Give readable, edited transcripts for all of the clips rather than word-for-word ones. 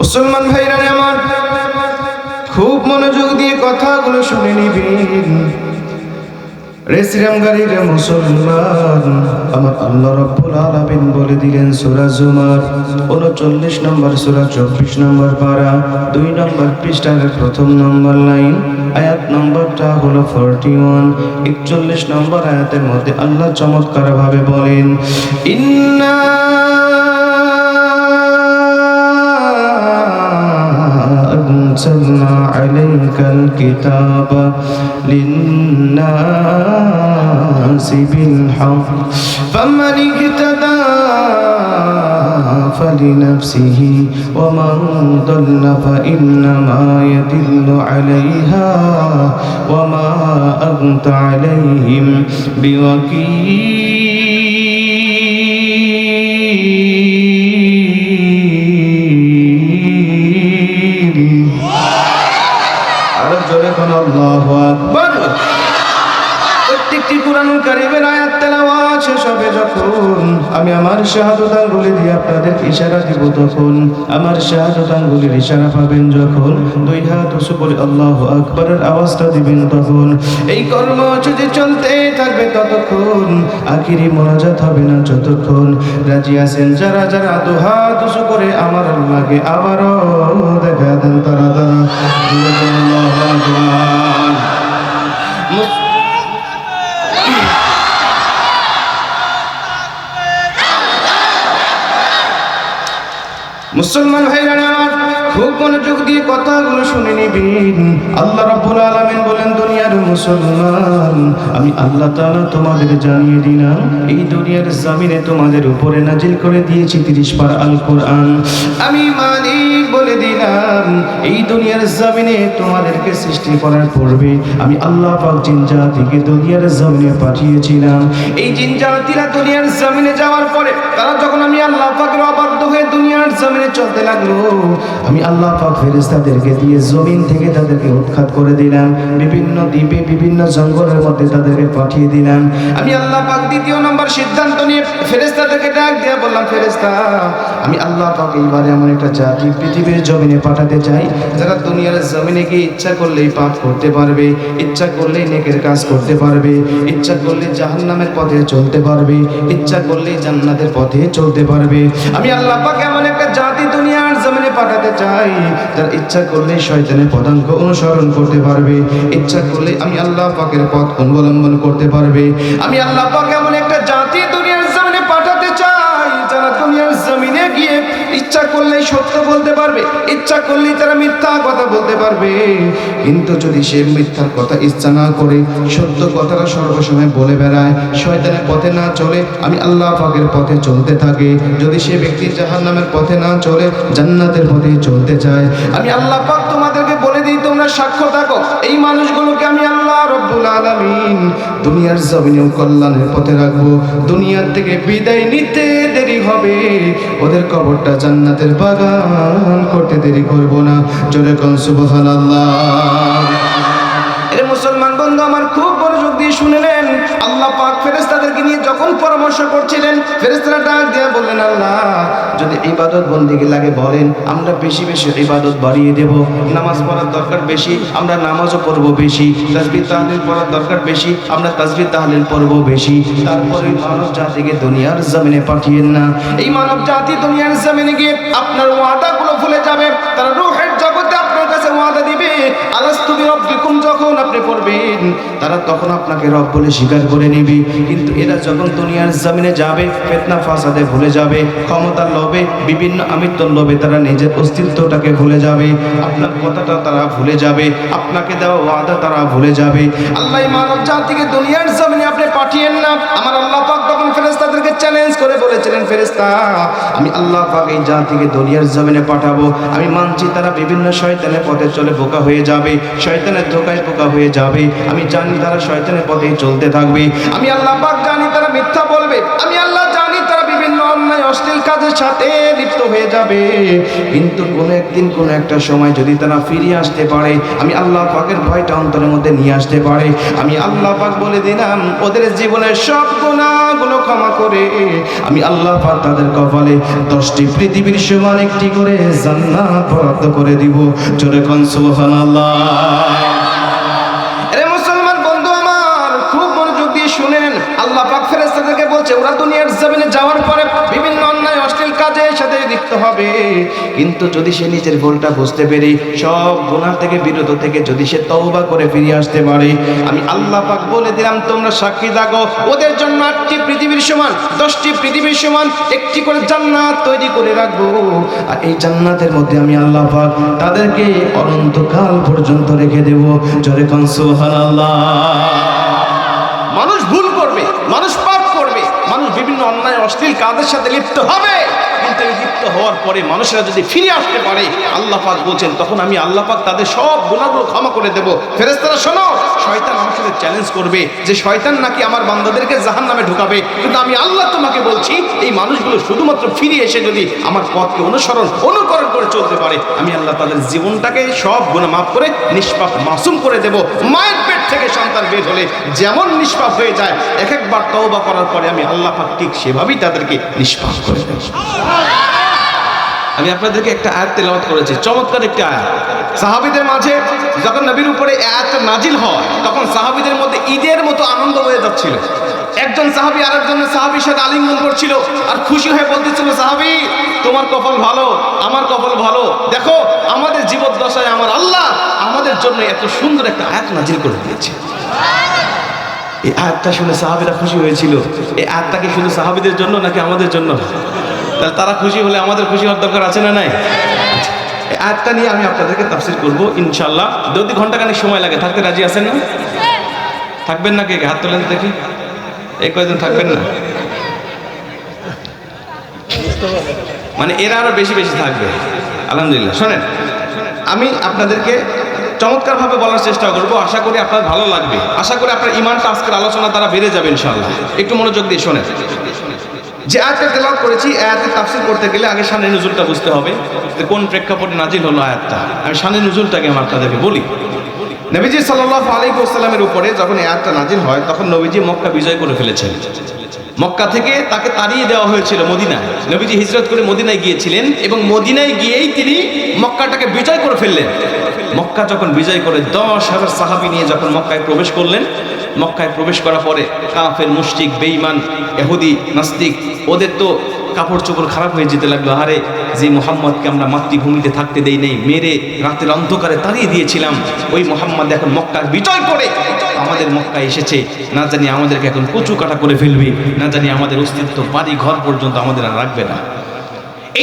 মুসলমান ভাইরা আমার, খুব মনোযোগ দিয়ে কথাগুলো শুনে নিবেন। রে শ্রীরামগাড়ির মুসলমান, আমার আল্লাহ রাব্বুল আলামিন বলে দিলেন সূরা জুমার 39 নম্বর সূরা 24 নম্বর পারা 2 নম্বর পৃষ্ঠার প্রথম নম্বর লাইন, আয়াত নম্বরটা হলো 41। 41 নম্বর আয়াতের মধ্যে আল্লাহ চমৎকার ভাবে বলেন, ইন্না أنزلنا عليك الكتاب للناس بالحق فمن اهتدى فلنفسه ومن ضل فإنما يضل عليها وما أنت عليهم بوكيل। আল্লাহু আকবার। প্রত্যেকটি কুরআনুল কারীমের আয়াত তেলাওয়াত শেষ হবে যখন আমি আমার শাহাদাত আঙ্গুলি দিয়ে আপনাদের ইশারা দিব, তখন আমার শাহাদাত আঙ্গুলির ইশারা পাবেন যখন, দুই হাত উঁচু করে আল্লাহু আকবারের আওয়াজটা দিবেন তখন এই কর্মসূচি চলতে থাকবে ততক্ষণ, আখিরি মোনাজাত হবে না যতক্ষণ। রাজি আছেন যারা যারা দু হাত উঁচু করে আমার আল্লাহকে আবারও দেখা দেন তারা তারা। মুসলমান ভাইরা আমার, খুব মনোযোগ দিয়ে কথাগুলো শুনে নিবেন। আল্লাহ রাব্বুল আলামিন বলেন, দুনিয়ার মুসলমান, আমি আল্লাহ তাআলা তোমাদের জানিয়ে দিলাম এই দুনিয়ার জমিনে তোমাদের উপরে নাজিল করে দিয়েছি 30 পারা আল কোরআন। আমি মালিক বলে দিলাম এই দুনিয়ার জমিনে তোমাদেরকে সৃষ্টি করার পূর্বে আমি আল্লাহ পাক জিন জাতিকে দুনিয়ার জমিনে পাঠিয়েছিলাম। এই জিন জাতিরা দুনিয়ার জমিনে যাওয়ার পরে তারা যখন আমি আল্লাহ পাকের অবাধ্য হয়ে দুনিয়ার জমিনে চলতে লাগলো, আমি আল্লাহ পাক ফেরেশতাদেরকে দিয়ে জমিন থেকে তাদেরকে উৎখাত করে দিলাম, বিভিন্ন দ্বীপে বিভিন্ন জঙ্গলের মধ্যে তাদেরকে পাঠিয়ে দিলাম। আমি আল্লাহ পাক দ্বিতীয় নম্বর সিদ্ধান্ত নিয়ে ফেরেশতাদেরকে ডাক দিয়ে বললাম, ফেরেশতা, আমি আল্লাহ পাক এইবারে এমন একটা জাতি পৃথিবীর জমিনে পাঠাতে চাই যারা দুনিয়ার জমিনে গিয়ে ইচ্ছা করলেই পাপ করতে পারবে, ইচ্ছা করলেই নেকের কাজ করতে পারবে, ইচ্ছা করলেই জাহান্নামের পথে চলতে পারবে, ইচ্ছা করলেই জান্নাতের পথে চলতে পারবে। আমি আল্লাহ পাক এমন একটা জাতি দুনিয়ার জমিনে পাঠাতে চাই যারা ইচ্ছা করলেই শয়তানের পদাঙ্ক অনুসরণ করতে পারবে, ইচ্ছা করলে আমি আল্লাহ পাকের পথ অবলম্বন করতে পারবে। আমি আল্লাহ পাক এমন একটা জাতি দুনিয়ার জমিনে পাঠাতে চাই যারা দুনিয়ার জমিনে গিয়ে ইচ্ছা করলেই সত্য বলতে পারবে, ইচ্ছা করলেই তারা মিথ্যা কথা বলতে পারবে, কিন্তু যদি সে মিথ্যার কথা ইচ্ছা না করে সত্য কথাটা সর্বসময় বলে বেড়ায়, শয়তানের পথে না চলে আমি আল্লাহ পাকের পথে চলতে থাকে, যদি সে ব্যক্তি জাহান্নামের পথে না চলে জান্নাতের পথে চলতে চায়, আমি আল্লাহ পাক তোমাদেরকে বলে দিই, তোমরা সাক্ষ্য থাকো, এই মানুষগুলোকে আমি আল্লাহ রাব্বুল আলামিন দুনিয়ার জমিনেও কল্যাণের পথে রাখবো। দুনিয়ার থেকে বিদায় নিতে দেরি হবে, ওদের কবরটা জান্নাতের বাগান করতে দেরি করব না। জোরে কোন সুবহানাল্লাহ। এর মুসলমান বন্ধু আমার, খুব মনোযোগ দিয়ে শুনলেন। আল্লাহ পাক ফেরেশতাদেরকে নিয়ে যখন পরামর্শ করছিলেন, ফেরেশতারা ডাক দিয়ে বললেন, আল্লাহ যদি ইবাদত বন্দেগী লাগে বলেন, আমরা বেশি বেশি ইবাদত বাড়িয়ে দেব। নামাজ পড়ার দরকার বেশি, আমরা নামাজও পড়ব বেশি। তাসবিহ তাহলিল পড়ার দরকার বেশি, আমরা তাসবিহ তাহলিল পড়ব বেশি। তারপরে মানব জাতিকে দুনিয়ার জমিনে পাঠিয়েন না। এই মানব জাতি দুনিয়ার জমিনে গিয়ে আপনার ওয়াদাগুলো ভুলে যাবে, তারা রূহের জগতে আপনার কাছে ওয়াদা দিবে আলাস্তু বিরব্বিকুম, যখন আপনি পড়বেন তারা তখন আপনাকে রব বলে স্বীকার করে নেবে। কিন্তু এরা যখন দুনিয়ার জমিনে যাবে ফিতনা ফাসাদে ভুলে যাবে, ক্ষমতার লোভে বিভিন্ন আমিত্বর লোভে তারা নিজের অস্তিত্বটাকে ভুলে যাবে, আপনার কথাটা তারা ভুলে যাবে, আপনাকে দেওয়া ওয়াদা তারা ভুলে যাবে। আল্লাহ মানব জাতিকে দুনিয়ার জমিনে আপনি পাঠিয়েন না। আমার আল্লাহ পাক তখন ফেরেশতাদেরকে চ্যালেঞ্জ করে বলেছিলেন, ফেরেশতা আমি আল্লাহ পাক এই জাতিকে দুনিয়ার জমিনে পাঠাবো, আমি মানছি তারা বিভিন্ন শয়তানের পথে চলে বোকা হয়ে যাবে, শয়তানের ধোঁকায় বোকা হয়ে যাবে, আমি জানি তারা শয়তানের পথেই চলতে থাকবে, আমি আল্লাহ পাক জানি তারা মিথ্যা বলবে, আমি আল্লাহ জানি তারা বিভিন্ন অন্যায় অশ্লীল কাজের সাথে লিপ্ত হয়ে যাবে, কিন্তু কোনো একদিন কোনো একটা সময় যদি তারা ফিরে আসতে পারে, আমি আল্লাহ পাকের ভয়টা অন্তরের মধ্যে নিয়ে আসতে পারে, আমি আল্লাহ পাক বলে দিলাম ওদের জীবনের সব গুনাহগুলো ক্ষমা করে আমি আল্লাহ পাক তাদের কপালে 10টি পৃথিবীর সমান একটি করে জান্নাত বরাদ্দ করে দিব। জোরে কোন সুবহানাল্লাহ। আরে মুসলমান বন্ধু আমার, খুব মনোযোগ দিয়ে শুনেন। আল্লাহ পাক ফেরেশতাদেরকে বলছে ওরা দুনিয়ার জমিনে যাওয়ার পরে বিভিন্ন অন্যায় অশ্লীল কাজের সাথে লিপ্ত হবে, কিন্তু যদি সে নিজের ভুলটা বুঝতে পেরে সব গুনাহ থেকে বিরত থেকে যদি সে তওবা করে ফিরে আসতে পারে, আমি আল্লাহ পাক বলে দিলাম তোমরা সাক্ষী থাকো ওদের জন্য 8টি পৃথিবীর সমান 10টি পৃথিবীর সমান একটি করে জান্নাত তৈরি করে রাখবো। আর এই জান্নাতের মধ্যে আমি আল্লাহ পাক তাদেরকে অনন্তকাল পর্যন্ত রেখে দেব। জোরে কোন সুবহানাল্লাহ। মানুষ ভুল করবে, মানুষ পাপ করবে, মানুষ বিভিন্ন অন্যায় অশ্লীল কাজের সাথে লিপ্ত হবে, কিন্তু এই লিপ্ত হওয়ার পরে মানুষেরা যদি ফিরে আসতে পারে, আল্লাহ পাক বলছেন তখন আমি আল্লাহ পাক তাদের সব গুনাহগুলো ক্ষমা করে দেব। ফেরেশতারা শোনো, শয়তান আমার সাথে চ্যালেঞ্জ করবে যে শয়তান নাকি আমার বান্দাদেরকে জাহান্নামে ঢুকাবে, কিন্তু আমি আল্লাহ তোমাকে বলছি এই মানুষগুলো শুধুমাত্র ফিরে এসে যদি আমার পথকে অনুকরণ করে চলতে পারে, আমি আল্লাহ তাদের জীবনটাকে সব গুনাহ মাফ করে নিষ্পাপ মাসুম করে দেব। মায়ের পেট থেকে সন্তান বের হলে যেমন নিষ্পাপ হয়ে যায়, এক একবার তওবা করার পরে আমি আল্লাহ পাক ঠিক সেভাবেই তাদেরকে নিষ্পাপ করে দেব। আমি আপনাদেরকে একটা আয়াত তেলাওয়াত করেছি, চমৎকার একটি আয়াত। সাহাবীদের মাঝে যখন নবীর উপরে আয়াতটা নাজিল হয়, তখন সাহাবীদের মধ্যে ঈদের মতো আনন্দ হয়ে যাচ্ছিল। একজন সাহাবী আরেকজন সাহাবীর সাথে আলিঙ্গন করছিল আর খুশি হয়ে বলতেছিল, সাহাবী তোমার কপাল ভালো, আমার কপাল ভালো, দেখো আমাদের জীবদ্দশায় আমার আল্লাহ আমাদের জন্য এত সুন্দর একটা আয়াত নাজিল করে দিয়েছে। এই আয়াতটা শুনে সাহাবীরা খুশি হয়েছিল। এই আয়াতটা কি শুধু সাহাবীদের জন্য নাকি আমাদের জন্য? তাহলে তারা খুশি হলে আমাদের খুশি হওয়ার দরকার আছে না নাই? এই আয়াতটা নিয়ে আমি আপনাদেরকে তাফসীর করব ইনশাআল্লাহ। যদি ঘন্টাখানেক সময় লাগে, থাকতে রাজি আছেন না? থাকবেন না? কে হাত তোলেন দেখি। এই কয়জন থাকবেন না? মানে এরা আরো বেশি বেশি থাকবে আলহামদুলিল্লাহ। শোনেন, আমি আপনাদেরকে চমৎকারভাবে বলার চেষ্টা করব, আশা করি আপনার ভালো লাগবে, আশা করি আপনার ঈমানটা আজকের আলোচনা দ্বারা বেড়ে যাবে ইনশাআল্লাহ। একটু মনোযোগ দিয়ে শোনেন। যে আয়াতটা তেলাওয়াত করেছি, আয়াতের তাফসীর করতে গেলে আগে শানে নুজুলটা বুঝতে হবে যে কোন প্রেক্ষাপটে নাজিল হলো আয়াতটা। আমি শানে নুজুলটাকে আমার আপনাদেরকে বলি। নবীজি সাল্লাল্লাহু আলাইহি ওয়াসাল্লামের উপরে যখন এই আয়াতটা নাজিল হয়, তখন নবীজি মক্কা বিজয় করে ফেলেছেন। মক্কা থেকে তাকে তাড়িয়ে দেওয়া হয়েছিল মদিনায়। নবীজি হিজরত করে মদিনায় গিয়েছিলেন এবং মদিনায় গিয়েই তিনি মক্কাটাকে বিজয় করে ফেললেন। মক্কা যখন বিজয় করে 10,000 সাহাবী নিয়ে যখন মক্কায় প্রবেশ করলেন, মক্কায় প্রবেশ করার পরে কাফের, মুশরিক, বেঈমান, ইহুদি, নাস্তিক ওদের তো কাপড় চোপড় খারাপ হয়ে যেতে লাগলো। আরে যে মুহাম্মদকে আমরা মাতৃভূমিতে থাকতে দেই নেই, মেরে রাতের অন্ধকারে তাড়িয়ে দিয়েছিলাম, ওই মুহাম্মদ এখন মক্কা বিজয় করে আমাদের মক্কায় এসেছে, না জানি আমাদেরকে এখন কচু কাটা করে ফেলবে, না জানি আমাদের অস্তিত্ব বাড়ি ঘর পর্যন্ত আমাদের আর রাখবে না।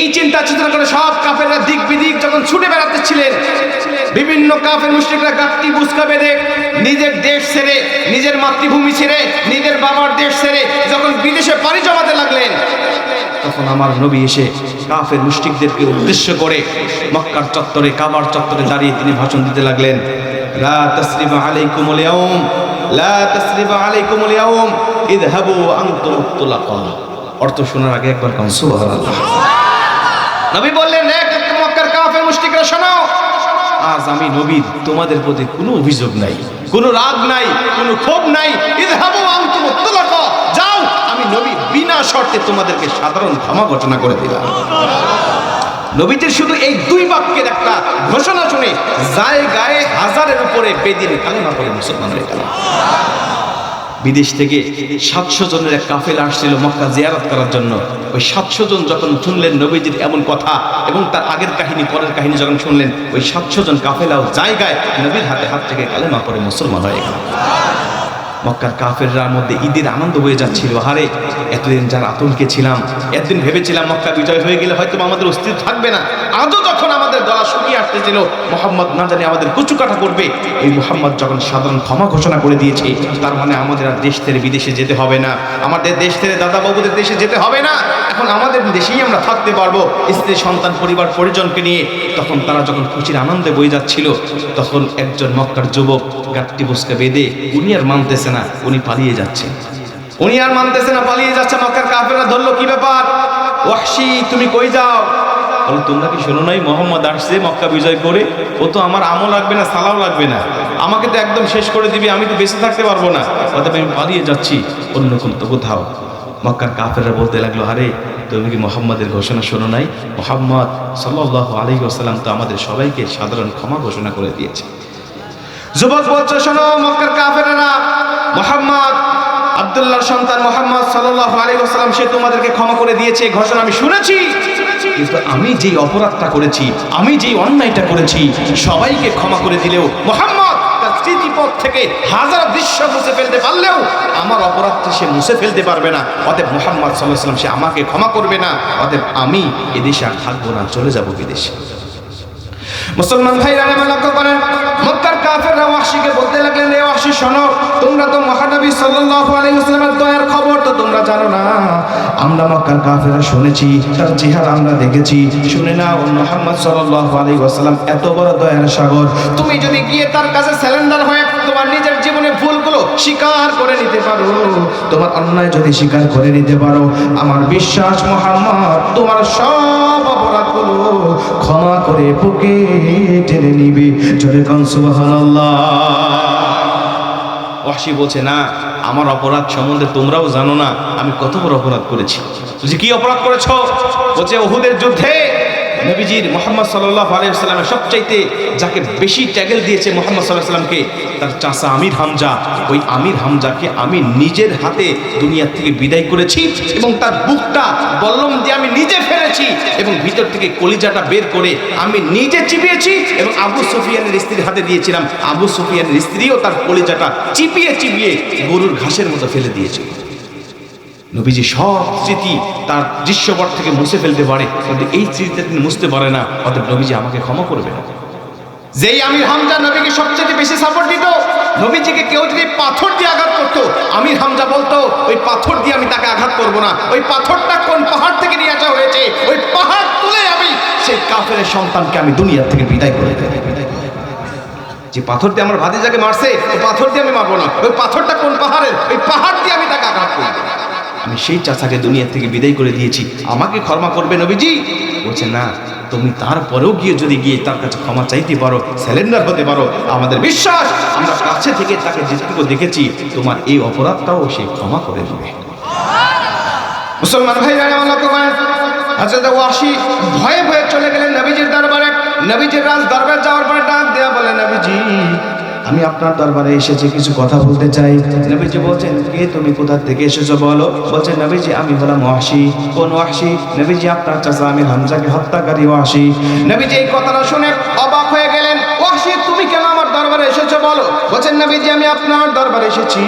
এই চিন্তা চেতনা করে সব কাফেররা দিক বিদিক যখন ছুটে বেড়াতে ছিলেন, বিভিন্ন কাফের মুশরিকরা গাঁটটি বুসকা বেঁধে নিজের দেশ ছেড়ে, নিজের মাতৃভূমি ছেড়ে, নিজের বাবার দেশ ছেড়ে যখন বিদেশে পাড়ি জমাতে লাগলেন, তখন আমার নবী এসে কাফের মুশরিকদেরকে উদ্দেশ্য করে মক্কার চত্বরে, কাবার চত্বরে দাঁড়িয়ে তিনি ভাষণ দিতে লাগলেন। লা তাসরিবা আলাইকুমুল ইয়াউম, লা তাসরিবা আলাইকুমুল ইয়াউম, ইযহাবু আনতুম তুলাকা। অর্থ শোনার আগে একবার কাম সুবহানাল্লাহ। নবী বললেন, মক্কার কাফের মুশরিকরা শোনো, আজ আমি নবী তোমাদের প্রতি কোনো অভিযোগ নাই, কোনো রাগ নাই, কোনো ক্ষোভ নাই। ইযহাবু আনতুম তুলাকা, যাও, আমি নবী বিনা শর্তে তোমাদেরকে সাধারণ ক্ষমা ঘোষণা করে দিলাম। নবীজির শুধু এই দুই বাক্যের একটা ঘোষণা শুনে জায়গায় হাজারের উপরে বেদিন কালেমা পড়ে মুসলমান হয়ে গেল। বিদেশ থেকে 700 জনের এক কাফেলা আসছিল মক্কা জিয়ারত করার জন্য। ওই 700 জন যখন শুনলেন নবীজির এমন কথা এবং তার আগের কাহিনী, পরের কাহিনী যখন শুনলেন, ওই 700 জন কাফেলাও জায়গায় নবীর হাতে হাত থেকে কালেমা পড়ে মুসলমান হয়ে গেল। মক্কার কাফেররার মধ্যে ঈদের আনন্দ হয়ে যাচ্ছিল। হারে এতদিন যারা আতঙ্কে ছিলাম, এতদিন ভেবেছিলাম মক্কা বিজয় হয়ে গেলে হয়তো আমাদের অস্তিত্ব থাকবে না, আজও যখন আমাদের গলা শুকিয়ে আসতেছিল, মুহাম্মদ না জানি আমাদের কুচুকাটা করবে, এই মুহাম্মদ যখন সাধারণ ক্ষমা ঘোষণা করে দিয়েছে, তার মানে আমাদের আর দেশ ছেড়ে বিদেশে যেতে হবে না, আমাদের দেশ ছেড়ে দাদা বাবুদের দেশে যেতে হবে না, এখন আমাদের দেশেই আমরা থাকতে পারবো স্ত্রী, সন্তান, পরিবার, পরিজনকে নিয়ে। তখন তারা যখন খুশির আনন্দে বয়ে যাচ্ছিল, তখন একজন মক্কার যুবক গাঁটটি বুসকা বেঁধে, উনি আর মানতেছে না, উনি পালিয়ে যাচ্ছে, উনি আর মানতেছে না, পালিয়ে যাচ্ছে। মক্কার কাফেররা ধরলো, কি ব্যাপার, ওয়াহশী তুমি কই যাও? বলে তোমরা কি শোনো নাই মোহাম্মদ আসছে মক্কা বিজয় করে, ও তো আমার আমল লাগবে না, সালাও লাগবে না, আমাকে তো একদম শেষ করে দিবে, আমি তো বেঁচে থাকতে পারবো না, অতএব আমি পালিয়ে যাচ্ছি অন্য কোথাও। মক্কার কাফেররা বলতে লাগলো, আরে তুমি কি মোহাম্মদের ঘোষণা শোনো নাই? মোহাম্মদ সাল্লাল্লাহু আলাইহি ওয়াসাল্লাম তো আমাদের সবাইকে সাধারণ ক্ষমা ঘোষণা করে দিয়েছে। যুবক বলছে, শোনো মক্কার কাফেররা, মোহাম্মদ আব্দুল্লাহর সন্তান মোহাম্মদ সাল্লাল্লাহু আলাইহি ওয়াসাল্লাম সে তোমাদেরকে ক্ষমা করে দিয়েছে, ঘোষণা আমি শুনেছি, কিন্তু আমি যেই অপরাধটা করেছি, আমি যেই অন্যায়টা করেছি, সবাইকে ক্ষমা করে দিলেও মোহাম্মদ তার স্মৃতিপথ থেকে হাজার দৃশ্য মুছে ফেলতে পারলেও আমার অপরাধটা সে মুছে ফেলতে পারবে না। অতএব মোহাম্মদ সাল্লাল্লাহু আলাইহি ওয়াসাল্লাম সে আমাকে ক্ষমা করবে না, অতএব আমি এদেশে আর থাকবো না, চলে যাব বিদেশে। মুসলমান ভাইরা আমার লক্ষ্য করেন, মক্কার কাফেররা ওয়াহশীকে বলতে লাগলেন, এ ওয়াহশী শোনো, তোমরা তো মহানবী সাল্লাল্লাহু আলাইহি ওয়াসাল্লামের দয়ার খবর তো তোমরা জানো না, আমরা মক্কার কাফেররা শুনেছি, তার চেহারা আমরা দেখেছি, শুনে নাও মুহাম্মদ সাল্লাল্লাহু আলাইহি ওয়াসাল্লাম এত বড় দয়ার সাগর, তুমি যদি গিয়ে তার কাছে সারেন্ডার হয়ে তোমার নিজের জীবনের ভুলগুলো স্বীকার করে নিতে পারো, তোমার অন্যায় যদি স্বীকার করে নিতে পারো, আমার বিশ্বাস মুহাম্মদ তোমার সব অপরাধগুলো ক্ষমা করে বুকে টেনে নিবে। জোরে কোন সুবহানাল্লাহ। ওয়াহশী বলছে, না, আমার অপরাধ সম্বন্ধে তোমরাও জানো না, আমি কত বড় অপরাধ করেছি। বলছে, কি অপরাধ করেছো? বলছে, উহুদের যুদ্ধে নবীজির মুহাম্মদ সাল্লাল্লাহু আলাইহি ওয়াসাল্লামের সবচাইতে যাকে বেশি ট্যাগেল দিয়েছে মুহাম্মদ সাল্লাল্লাহু আলাইহি ওয়াসাল্লামকে, তার চাচা আমির হামজা, ওই আমির হামজাকে আমি নিজের হাতে দুনিয়া থেকে বিদায় করেছি এবং তার বুকটা বল্লম দিয়ে আমি নিজে ফেলেছি এবং ভিতর থেকে কলিজাটা বের করে আমি নিজে চিবিয়েছি এবং আবু সুফিয়ানের স্ত্রীর হাতে দিয়েছিলাম। আবু সুফিয়ানের স্ত্রীও তার কলিজাটা চিপিয়ে চিবিয়ে গরুর ঘাসের মতো ফেলে দিয়েছিল। নবীজি সব স্মৃতি তার দৃশ্যপট থেকে মুছে ফেলতে পারে, কিন্তু এই স্মৃতিটা তিনি মুছতে পারে না, অতএব নবীজি আমাকে ক্ষমা করবে না। যেই আমির হামজা নবীকে সবচেয়ে বেশি সাপোর্ট দিত, নবীজিকে কেউ যদি পাথর দিয়ে আঘাত করতো, আমির হামজা বলতো, ওই পাথর দিয়ে আমি তাকে আঘাত করবো না, ওই পাথরটা কোন পাহাড় থেকে নিয়ে আসা হয়েছে, ওই পাহাড় তুলে আমি সেই কাফেরের সন্তানকে আমি দুনিয়া থেকে বিদায় করে দেব। যে পাথর দিয়ে আমার ভাতিজাকে মারছে, ওই পাথর দিয়ে আমি মারবো না, ওই পাথরটা কোন পাহাড়ের, ওই পাহাড় দিয়ে আমি তাকে আঘাত করবো। আমি সেই চাচাকে দুনিয়া থেকে বিদায় করে দিয়েছি, আমাকে ক্ষমা করবে নবীজি? বলছে, না, তুমি তারপরেও যদি গিয়ে তার কাছে ক্ষমা চাইতে পারো, স্যালেন্ডার হতে পারো, আমাদের বিশ্বাস আমরা কাছে থেকে তাকে যেটুকু দেখেছি তোমার এই অপরাধটাও সে ক্ষমা করে দেবে। মুসলমান ভাইরা আমার লক্ষ্য করেন, হযরত ওয়াহশী ভয়ে ভয়ে চলে গেলেন নবীজির দরবারে। নবীজির রাজ দরবার যাওয়ার পরে ডাক দেয়া বলে, নবীজি আমি আপনার দরবারে এসেছি, কিছু কথা বলতে চাই। নবীজি বলছেন, কে তুমি, কোথা থেকে এসেছো বলো? বলছেন, নবীজি আমি হলাম ওয়াহশী। কোন ওয়াহশী? নবীজি আপনার চাচা আমির হামজাকে হত্যাকারী ওয়াহশী। নবীজি এই কথাটা শুনে অবাক হয়ে গেলেন, ওয়াহশী তুমি কেন আমার দরবারে এসেছো বলো? বলছেন, নবীজি আমি আপনার দরবারে এসেছি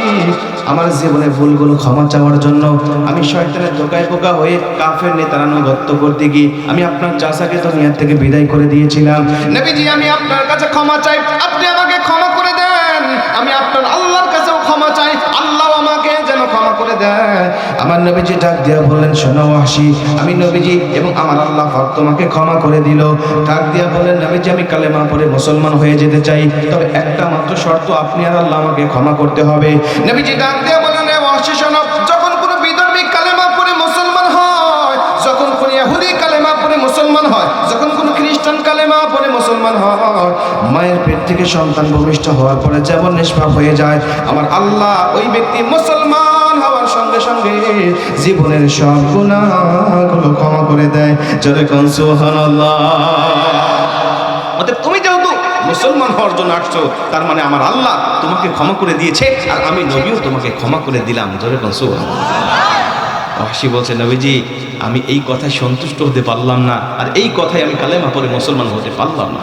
আমার জীবনের ভুলগুলো ক্ষমা চাওয়ার জন্য। আমি শয়তানের ধোকায় পোকা হয়ে কাফের নেতার আনুগত্য করতে গিয়ে আমি আপনার চাচাকে দুনিয়া থেকে বিদায় করে দিয়েছিলাম। নবীজি আমি আপনার কাছে ক্ষমা চাই, আপনি আমাকে ক্ষমা করে দেন। আমি আপনার আল্লাহর কাছেও ক্ষমা চাই, আল্লাহ আমাকে যেন ক্ষমা করে দেয়। আমার নবীজি ডাক দিয়া বললেন, শোনো ওয়াহশী, আমি নবীজি এবং আমার আল্লাহ পাক তোমাকে ক্ষমা করে দিল। ডাক দিয়া বললেন, নবীজি আমি কালেমা পড়ে মুসলমান হয়ে যেতে চাই, তবে একটা মাত্র শর্ত, আপনি আর আল্লাহ আমাকে ক্ষমা করতে হবে। নবীজি ডাক দিয়া বললেন, ওয়াহশী শোনো, যখন কোনো বিধর্মী কালেমা পড়ে মুসলমান হয়, যখন কোনো ইহুদি কালেমা পড়ে মুসলমান হয়, যখন কোনো খ্রিস্টান কালেমা পড়ে মুসলমান হয়, মায়ের পেট থেকে সন্তান ভূমিষ্ঠ হওয়ার পরে যেমন নিষ্পাপ হয়ে যায়, আমার আল্লাহ ওই ব্যক্তি মুসলমান হওয়ার সঙ্গে সঙ্গে জীবনের সব গুনাহগুলো ক্ষমা করে দেয়। জোরে কোন সুবহানাল্লাহ। অতএব তুমি যেহেতু মুসলমান হওয়ার জন্য আসছো, তার মানে আমার আল্লাহ তোমাকে ক্ষমা করে দিয়েছে, আর আমি নবীও তোমাকে ক্ষমা করে দিলাম। জোরে কোন সুবহানাল্লাহ। ওয়াহশী বলছে, নবীজি আমি এই কথায় সন্তুষ্ট হতে পারলাম না, আর এই কথায় আমি কালেমা পড়ে মুসলমান হতে পারলাম না।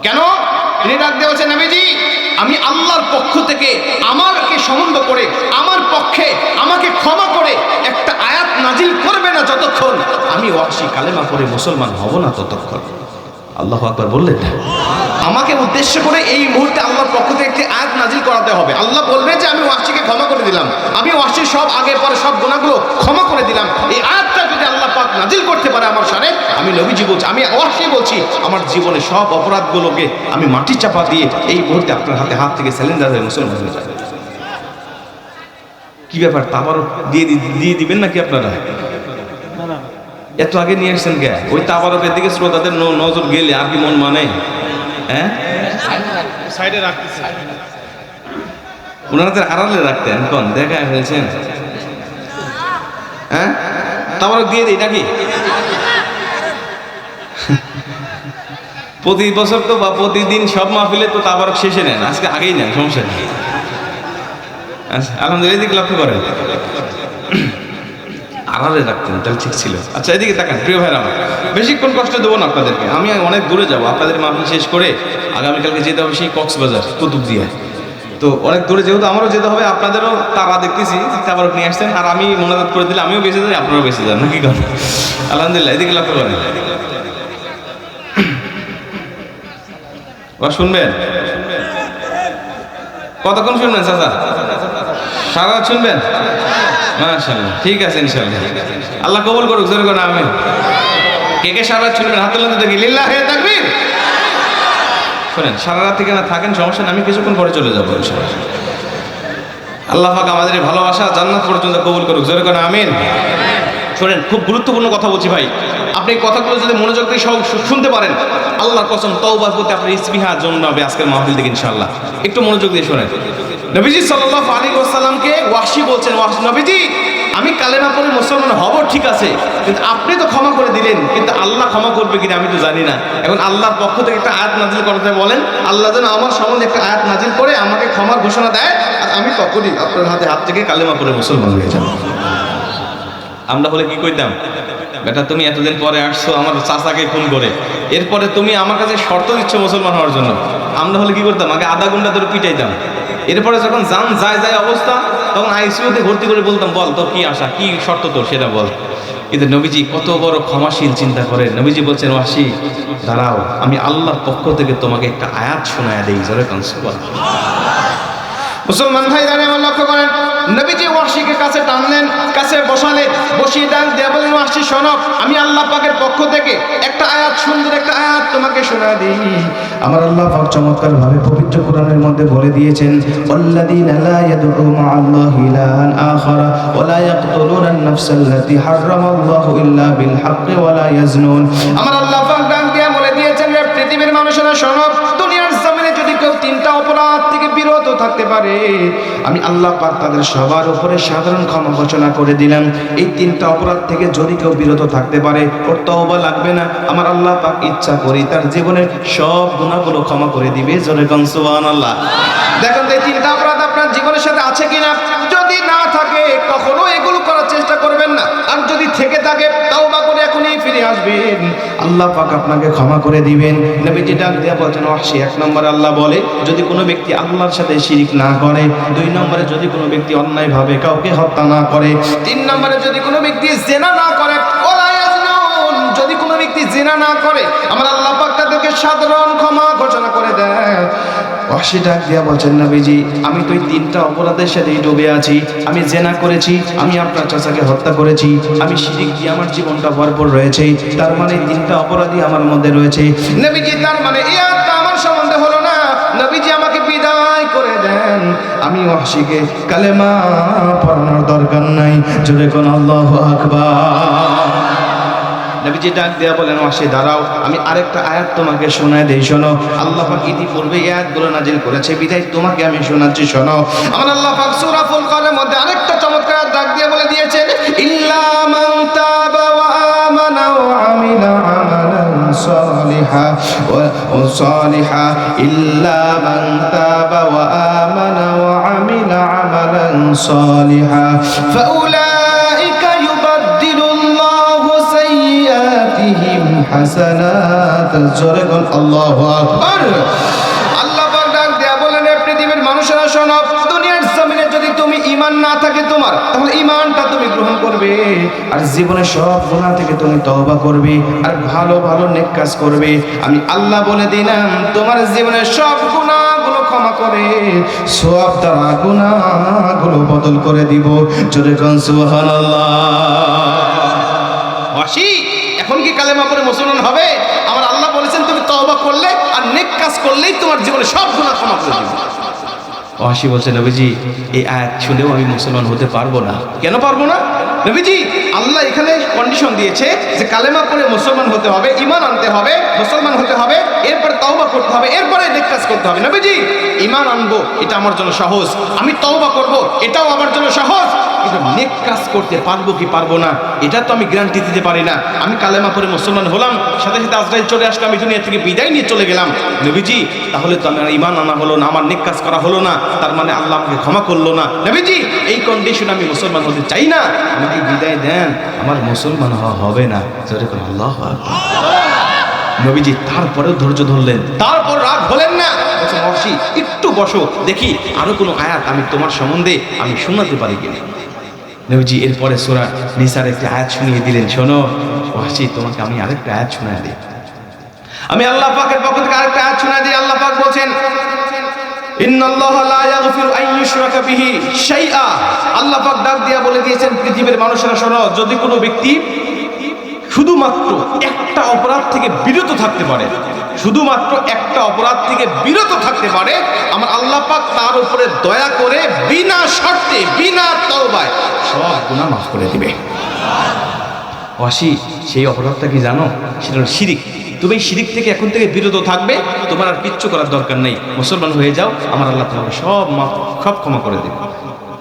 কেন? তিনি ডাক দিয়ে বলছেন, নবীজি আমি আল্লাহর পক্ষ থেকে আমাকে সম্বন্ধ করে আমার পক্ষে আমাকে ক্ষমা করে একটা আয়াত নাজিল করবে না যতক্ষণ আমি ওয়াহশী কালেমা পড়ে মুসলমান হব না ততক্ষণ। আল্লাহু আকবার বললেন। আমাকে উদ্দেশ্য করে এই মুহূর্তে আল্লাহর পক্ষ থেকে একটি আয়াত নাজিল করাতে হবে। আল্লাহ বলবে যে আমি ওয়াহশীকে ক্ষমা করে দিলাম, আমি ওয়াহশীর সব আগে পরে সব গুনাহগুলো ক্ষমা করে দিলাম। এই আয়াতটা যদি আল্লাহ পাক নাজিল করতে পারে আমার সামনে, আমি নবীজি বলছি, আমি ওয়াহশী বলছি, আমার জীবনে সব অপরাধগুলোকে আমি মাটি চাপা দিয়ে এই মুহূর্তে আপনার হাত থেকে স্যালেন্ডার হয়ে মুসলমান হয়ে যাবে। কি ব্যাপার, তা আবারও দিয়ে দিবেন নাকি আপনারা? এত আগে নিয়ে আসছেন কে? ওই তাবারকের দিকে শ্রোতাদের নজর গেলে আর কি মন মানে? হ্যাঁ, সাইডে রাখতেছে। ওনাদের আড়ালে রাখতেন, কোন দেখা ফেলছেন? হ্যাঁ, তাবারক দিয়ে দিই নাকি? প্রতি বছর তো বা প্রতিদিন সব মাহফিলে তো তাবারক শেষে নেন, আজকে আগেই নেন, সমস্যা নেই। আচ্ছা, আলহামদুলিল্লাহ, এদিকে লক্ষ্য করেন, আড়ালে রাখতেন, তাহলে ঠিক ছিল। আচ্ছা, এদিকে তাকান প্রিয় ভাইরা আমার, বেশিক্ষণ কষ্ট দেবো না আপনাদেরকে, আমি অনেক দূরে যাবো। আপনাদের মাহফিল শেষ করে আগামীকালকে যেতে হবে সেই কক্সবাজার কুতুবদিয়া, তো অনেক দূরে, যেহেতু আমারও যেতে হবে, আপনাদেরও তারা দেখতেছি তাবারক নিয়ে আসছেন, আর আমি মোনাজাত করে দিলে আমিও বেঁচে যাই, আপনারাও বেঁচে যান, নাকি কথা? আলহামদুলিল্লাহ, এদিকে লক্ষ্য করেন। শুনবেন? কতক্ষণ শুনবেন চাচা? সারা রাত শুনবেন? মাশাআল্লাহ, ঠিক আছে, ইনশাআল্লাহ আল্লাহ কবুল করুক। জোরে করে আমিন। কে কে সারা রাত শুনবেন হাত তুলে দেখি, লিল্লাহি তাকবীর। শুনেন, সারা রাত থেকে না থাকেন সমস্যা না, আমি কিছুক্ষণ পরে চলে যাবো ইনশাআল্লাহ। আল্লাহ পাক আমাদের ভালোবাসা জান্নাত পর্যন্ত কবুল করুক। জোরে করে আমিন। শোনেন, খুব গুরুত্বপূর্ণ কথা বলছি ভাই, আপনি কথাগুলো যদি মনোযোগ দিয়ে শুনতে পারেন, আল্লাহর কসম তওবার প্রতি আপনার ইসবিহা জন্মাবে আজকের মাহফিল থেকে ইনশাআল্লাহ। একটু মনোযোগ দিয়ে শোনেন। নবীজি সাল্লাল্লাহু আলাইহি ওয়াসাল্লামকে ওয়াহশী বলছেন, নবীজি আমি কালেমা পড়ে মুসলমান হব ঠিক আছে, কিন্তু আপনি তো ক্ষমা করে দিলেন, কিন্তু আল্লাহ ক্ষমা করবে কিনা আমি তো জানি না। এখন আল্লাহর পক্ষ থেকে একটা আয়াত নাজিল করতে বলেন, আল্লাহ যেন আমার সম্বন্ধে একটা আয়াত নাজিল করে আমাকে ক্ষমার ঘোষণা দেয়, আর আমি তখনই আপনার হাত থেকে কালেমা পড়ে মুসলমান হয়ে যাব। আমরা হলে কি কইতাম, বেটা তুমি এতদিন পরে আসছো আমার চাচাকে খুন করে, এরপরে তুমি আমার কাছে শর্ত দিচ্ছ মুসলমান হওয়ার জন্য। আমরা হলে কি করতাম, আগে আধা ঘন্টা ধরে পিটাইতাম, এরপরে যখন জান যায় অবস্থা, তখন আইসিইউতে ভর্তি করে বলতাম, বল তোর কি আশা, কি শর্ত তোর, সেটা বল। কিন্তু নবীজি কত বড় ক্ষমাশীল চিন্তা করেন। নবীজি বলছেন, ওয়াহশী দাঁড়াও, আমি আল্লাহর পক্ষ থেকে তোমাকে একটা আয়াত শোনায়া দেই। জোরে কান সুবহানাল্লাহ। মুসলমান ভাই জানেন, আমার লক্ষ্য করেন, নবীজি ওয়াহশীকে কাছে টানলেন, কাছে বসালেন, বসিয়ে ডাক দিয়ে বলেন, ওয়াহশী শোনো, আমি আল্লাহ পাকের পক্ষ থেকে একটা আয়াত, সুন্দর একটা আয়াত তোমাকে শোনায় দিই। আমার আল্লাহ পাক চমৎকার ভাবে পবিত্র কোরআনের মধ্যে বলে দিয়েছেন, ওয়াল্লাযীনা লা ইয়াদউ মা'আল্লাহি ইলাহান আখারা ওয়া লা ইয়াকতুলুনা আন-নাফসাল্লাতী হারামাল্লাহু ইল্লা বিল হাক্কি ওয়া লা ইয়াজনুন। আমার আল্লাহ পাক ডাক দিয়ে বলে দিয়েছেন, রে পৃথিবীর মানুষেরা শোনো, দুনিয়ার জমিনে যদি কেউ তিনটা অপরাধ থেকে বিরত থাকতে পারে, আমি আল্লাহ পাক তাদের সবার উপরে সাধারণ ক্ষমা ঘোষণা করে দিলাম। এই তিনটা অপরাধ থেকে যদি কেউ বিরত থাকতে পারে, ওর তওবা লাগবে না, আমার আল্লাহ পাক ইচ্ছা করি তার জীবনের সব গুনাহগুলো ক্ষমা করে দিবে। জোরে কান সুবহানাল্লাহ। দেখেন তো এই তিনটা অপরাধ আপনার জীবনের সাথে আছে কিনা, যদি না থাকে কখনো এগুলো করার চেষ্টা করবেন না, আর যদি থেকে থাকে তওবা করে এখনই ফিরে আসবেন, আল্লাহ পাক আপনাকে ক্ষমা করে দিবেন। নবীজি ডাক দিয়া বলেন, ওয়াহশী এক নম্বরে আল্লাহ বলে যদি কোনো ব্যক্তি আল্লাহর সাথে শিরিক না করে, দুই নম্বরে যদি কোনো ব্যক্তি অন্যায়ভাবে কাউকে হত্যা না করে, তিন নম্বরে যদি কোনো ব্যক্তি জিনা না করে, ওয়ালা ইয়াজনুন, যদি কোনো ব্যক্তি জিনা না করে, আমার আল্লাহ পাক তাদেরকে সাধারণ ক্ষমা ঘোষণা করে দেয়। ওয়াহশী ডাক দিয়া বলছেন, নবীজি আমি তো এই তিনটা অপরাধের সাথেই ডুবে আছি, আমি জিনা করেছি, আমি আপনার চাচাকে হত্যা করেছি, আমি শিরিক দিয়ে আমার জীবনটা ভরপুর রয়েছে, তার মানে তিনটা অপরাধী আমার মধ্যে রয়েছে। নবীজি তার মানে এই আয়াতটা আমার সম্বন্ধে হলো না, নবীজি আমাকে বিদায় করে দেন, আমি ওয়াহশীকে কালেমা পড়ানোর দরকার নাই। জোরে কোন আল্লাহু আকবার। নবীজি ডাক দেয়া বলেন, ওয়াহশী দাঁড়াও, আমি আরেকটা আয়াত তোমাকে শোনায় দেই, শোনো। আল্লাহ পাক ইতিপূর্বে এই আয়াতগুলো নাজিল করেছে, বিদায় তোমাকে আমি শোনাচ্ছি, শোনো। আমার আল্লাহ পাক সূরা ফুরকানের মধ্যে আরেকটা চমৎকার ডাক দিয়ে বলে দিয়েছেন, ইল্লা মান তাবা ওয়া আমানা ওয়া আমিলা আমালান সালিহা ইল্লা মান তাবা ওয়া আমানা ওয়া আমিলা আমালান সালিহা ফাউলাইকা ইউবাদদিলুল্লাহু সাইয়্যাতিহিম হাসানাত। জোরে বল আল্লাহু আকবার। আল্লাহ পাক ডাক দেয়া বলেন, পৃথিবীর মানুষেরা শোনো, দুনিয়ার জমিনে যদি তুমি ঈমান না থাকে তোমার, তাহলে ঈমানটা তুমি গ্রহণ করবে, আর জীবনের সব গুনাহ থেকে তুমি তওবা করবে, আর ভালো ভালো নেক কাজ করবে। আমি আল্লাহ বলে দিলাম তোমার জীবনের সব গুনাহগুলো ক্ষমা করে সওয়াব দ্বারা গুনাহগুলো বদল করে দিব। জোরে কোন সুবহানাল্লাহ। ওয়াহশী এখন কি কালেমা পড়ে মুসলমান হবে? আমার আল্লাহ বলেছেন তুমি তওবা করলে আর নেক কাজ করলেই তোমার জীবনে সব গুনাহ ক্ষমা করে দিব। ওয়াহশী বলছে, নবীজি এই আয়াত শুনেও আমি মুসলমান হতে পারবো না। কেন পারবো না? নবীজি আল্লাহ এখানে কন্ডিশন দিয়েছে যে কালেমা পড়ে মুসলমান হতে হবে, ঈমান আনতে হবে, মুসলমান হতে হবে, এরপরে তওবা করতে হবে, এরপরে নেক কাজ করতে হবে। নবীজি ঈমান আনবো এটা আমার জন্য সহজ, আমি তওবা করব এটাও আমার জন্য সহজ, কিন্তু নেক কাজ করতে পারবো কি পারবো না এটা তো আমি গ্যারান্টি দিতে পারি না। আমি কালেমা পড়ে মুসলমান হলাম, সাথে সাথে আজরাইল চলে আসলো, আমি দুনিয়া থেকে বিদায় নিয়ে চলে গেলাম। নবীজি তাহলে তো আমার ঈমান আনা হলো না, আমার নেক কাজ করা হলো না, তার মানে আল্লাহ আমাকে ক্ষমা করলো না। নবীজি এই কন্ডিশন আমি মুসলমান হতে চাই না, আমাকে বিদায় দেন, আমার মুসলমান হওয়া হবে না। জোরে করে আল্লাহু আকবার। নবীজি তারপরেও ধৈর্য ধরলেন, তারপর রাগ হলেন না, বলছেন ওয়াহশী একটু বসো, দেখি আরো কোনো আয়াত আমি তোমার সম্বন্ধে আমি শোনাতে পারি কিনা। নবীজি এরপরে সূরা নিসার একটি আয়াত শুনিয়ে দিলেন, শোনো ওয়াহশী তোমাকে আমি আরেকটা আয়াত শোনায় দিই, আমি আল্লাহ পাকের পক্ষ থেকে আরেকটা আয়াত শোনায় দিই। আল্লাহ পাক বলছেন ইন্নাল্লাহা লা ইয়াগফিরু আন ইউশরাকা বিহি শাইআ। আল্লাহ পাক ডাক দিয়া বলে দিয়েছেন পৃথিবীর মানুষেরা শোনো, যদি কোনো ব্যক্তি শুধুমাত্র একটা অপরাধ থেকে বিরত থাকতে পারে, শুধুমাত্র একটা অপরাধ থেকে বিরত থাকতে পারে, আমার আল্লাহ পাক তার উপরে দয়া করে বিনা শর্তে বিনা তওবায় সব গুনাহ মাফ করে দিবে। ওয়াহশী সেই অপরাধটা কি জানো? সেটা হলো শিরিক। তুমি শিরিক থেকে এখন থেকে বিরত থাকবে, তোমার আর কিচ্ছু করার দরকার নেই, মুসলমান হয়ে যাও, আমার আল্লাহ তোমাকে সব ক্ষমা করে দেবে।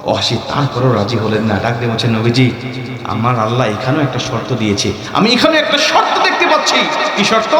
ওয়াহশী তারপরেও রাজি হলেন না, ডাক দিয়ে বলছেন নবীজি আমার আল্লাহ এখানেও একটা শর্ত দিয়েছে, আমি এখানে একটা শর্ত দেখতে পাচ্ছি। কি শর্ত?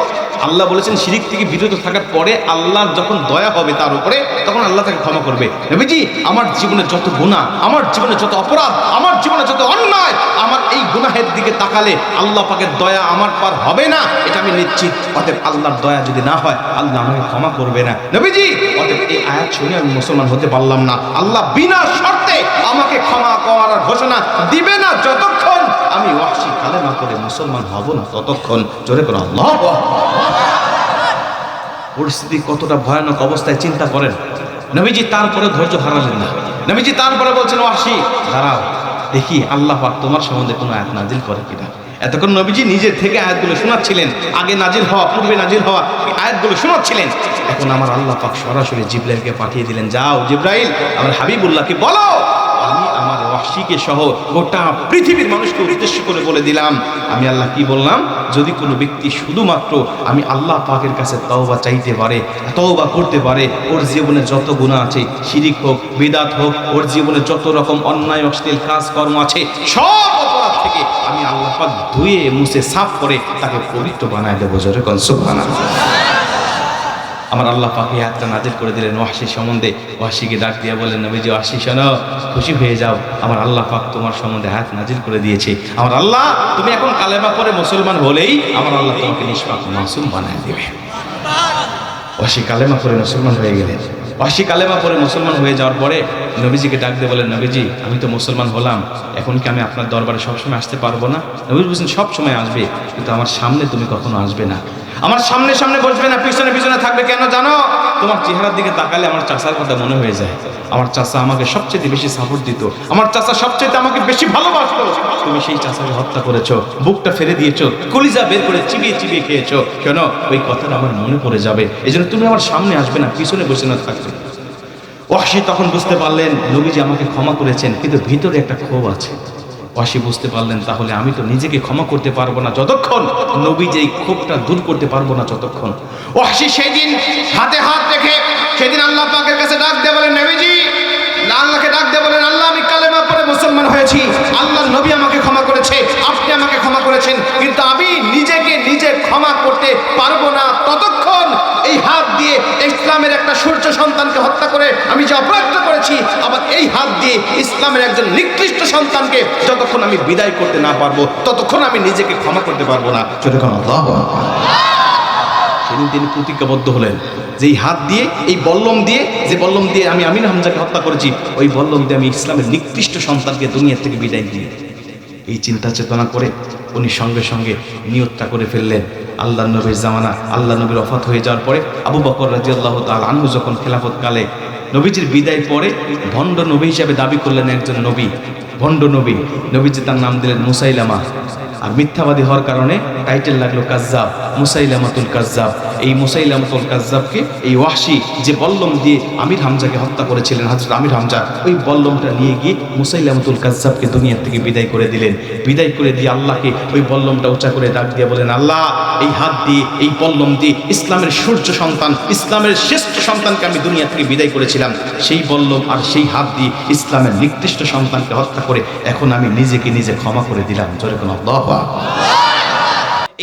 আল্লাহ বলেছেন শিরিক থেকে বিরত থাকার পরে আল্লাহর যখন দয়া হবে তার উপরে, তখন আল্লাহ তাকে ক্ষমা করবে। নবীজি আমার জীবনে যত গুনাহ, আমার জীবনে যত অপরাধ, আমার জীবনে যত অন্যায়, আমার এই গুনাহের দিকে তাকালে আল্লাহ পাকের দয়া আমার পার হবে না, এটা আমি নিশ্চিত। অতএব আল্লাহর দয়া যদি না হয় আল্লাহ আমাকে ক্ষমা করবে না। নবীজি অতএব এই আয়াত শুনে আমি মুসলমান হতে পারলাম না, আল্লাহ বিনা শর্তে আমাকে ক্ষমা করার ঘোষণা দিবে না যতক্ষণ আমি ওয়াহশী কালেমা পড়ে মুসলমান হব না ততক্ষণ। জোরে করে আল্লাহু আকবার। পরিস্থিতি কতটা ভয়ানক অবস্থায় চিন্তা করেন। নবীজি তারপরে ধৈর্য হারালেন না, নবীজি তারপরে বলছেন ওয়াহশী দাঁড়াও, দেখি আল্লাহ পাক তোমার সম্বন্ধে কোনো আয়াত নাজিল করে কিনা। এতক্ষণ নবীজি নিজের থেকে আয়াতগুলো শোনাচ্ছিলেন, আগে নাজিল হওয়া পূর্বে নাজিল হওয়া আয়াতগুলো শোনাচ্ছিলেন। এখন আমার আল্লাহ পাক সরাসরি জিবরাইলকে পাঠিয়ে দিলেন, যাও জিবরাইল আমার হাবিবুল্লাহকে বলো আমি আমার ওয়াহশীকে সহ গোটা পৃথিবীর মানুষকে উদ্দেশ্য করে বলে দিলাম, আমি আল্লাহ কি বললাম, যদি কোনো ব্যক্তি শুধুমাত্র আমি আল্লাহ পাকের কাছে তওবা চাইতে পারে, তওবা করতে পারে, ওর জীবনে যত গুনাহ আছে, শিরিক হোক বিদআত হোক, ওর জীবনে যত রকম অন্যায় অশ্লীল কাজকর্ম আছে, সব অপরাধ থেকে আমি আল্লাহ পাক ধুয়ে মুছে সাফ করে তাকে পবিত্র বানায় দেবো। জোরে কোন সুবহানাল্লাহ। আমার আল্লাহ পাক এই আয়াতটা নাজিল করে দিলেন ওয়াহশী সম্বন্ধে। ওয়াহশীকে ডাক দিয়ে বলেন নবীজি ওয়াহশী শোনো, খুশি হয়ে যাও, আমার আল্লাহ পাক তোমার সম্বন্ধে আয়াত নাজিল করে দিয়েছে। আমার আল্লাহ তুমি এখন কালেমা পড়ে মুসলমান হলেই আমার আল্লাহ তোমাকে নিষ্পাক মাসুম বানায় দেবে। ওয়াহশী কালেমা পড়ে মুসলমান হয়ে গেলেন। ওয়াহশী কালেমা পড়ে মুসলমান হয়ে যাওয়ার পরে নবীজিকে ডাক দিয়ে বলেন নবীজি আমি তো মুসলমান হলাম, এখন কি আমি আপনার দরবারে সবসময় আসতে পারবো না? নবীজি বলছেন সব সময় আসবে, কিন্তু আমার সামনে তুমি কখনো আসবে না, আমার সামনে সামনে বসবে না, পিছনে পিছনে থাকবে। কেন জানো? তোমার চেহারার দিকে তাকালে আমার চাচার কথা মনে হয়ে যায়। আমার চাচা আমাকে সবচেয়ে বেশি সাপোর্ট দিত, আমার চাচা সবচেয়ে আমাকে বেশি ভালোবাসতো। তুমি সেই চাচাকে হত্যা করেছো, বুকটা ফেলে দিয়েছো, কলিজা বের করে চিবিয়ে চিবিয়ে খেয়েছো। কেন? ওই কথাটা আমার মনে পড়ে যাবে, এই জন্য তুমি আমার সামনে আসবে না, পিছনে বসে না থাকবে। ওয়াহশী তখন বুঝতে পারলেন নবীজি আমাকে ক্ষমা করেছেন, কিন্তু ভিতরে একটা ক্ষোভ আছে। ওয়াহশী বুঝতে পারলেন তাহলে আমি তো নিজেকে ক্ষমা করতে পারবো না যতক্ষণ নবীজি এই ক্ষোভটা দূর করতে পারবো না ততক্ষণ। ওয়াহশী সেদিন হাতে হাত রেখে সেদিন আল্লাহ পাকের কাছে ডাক দিয়ে বলেন নবীজি, আল্লাহকে ডাক দিয়ে বলেন আল্লাহ আমি কালেমা পড়ে মুসলমান হয়েছি, আল্লাহর নবী আমাকে ক্ষমা করেছে, আপনি আমাকে ক্ষমা করেছেন, কিন্তু আমি নিজেকে নিজে ক্ষমা করতে পারবো না ততক্ষণ এই হাত দিয়ে ইসলামের একটা সূর্য সন্তানকে হত্যা করে আমি যে অপরাধ করেছি, আবার এই হাত দিয়ে ইসলামের একজন নিকৃষ্ট সন্তানকে যতক্ষণ আমি বিদায় করতে না পারবো ততক্ষণ আমি নিজেকে ক্ষমা করতে পারবো না। সেদিন তিনি প্রতিজ্ঞাবদ্ধ হলেন যে এই হাত দিয়ে, এই বল্লম দিয়ে, যে বল্লম দিয়ে আমি আমিন হামজাকে হত্যা করেছি, ওই বল্লম দিয়ে আমি ইসলামের নিকৃষ্ট সন্তানকে দুনিয়া থেকে বিদায় দিয়ে, এই চিন্তা চেতনা করে উনি সঙ্গে সঙ্গে নিয়তটা করে ফেললেন। আল্লাহ নবীর জামানা, আল্লাহ নবীর ওফাত হয়ে যাওয়ার পরে আবু বকর রাদিয়াল্লাহু তাআলা আনহু যখন খেলাফত কালে নবীজির বিদায় পরে ভণ্ড নবী হিসাবে দাবি করলেন একজন নবী, ভণ্ড নবী। নবীজি তার নাম দিলেন মুসাইলামা। আর মিথ্যাবাদী হওয়ার কারণে টাইটেল লাগলো কাজ্জাব, মুসাইলামাতুল কাজ্জাব। এই মুসাইলামাতুল কাজ্জাবকে এই ওয়াহশী যে বল্লম দিয়ে আমির হামজাকে হত্যা করেছিলেন হযরত আমির হামজা, ওই বল্লমটা নিয়ে গিয়ে মুসাইলামাতুল কাজ্জাবকে দুনিয়া থেকে বিদায় করে দিলেন। বিদায় করে দিয়ে আল্লাহকে ওই বল্লমটা উঁচা করে ডাক দিয়ে বলেন, আল্লাহ এই হাত দিয়ে এই বল্লম দিয়ে ইসলামের সূর্য সন্তান, ইসলামের শ্রেষ্ঠ সন্তানকে আমি দুনিয়া থেকে বিদায় করেছিলাম, সেই বল্লম আর সেই হাত দিয়ে ইসলামের নিকৃষ্ট সন্তানকে হত্যা করে এখন আমি নিজেকে নিজে ক্ষমা করে দিলাম। জোরে কোন আল্লাহু আকবার।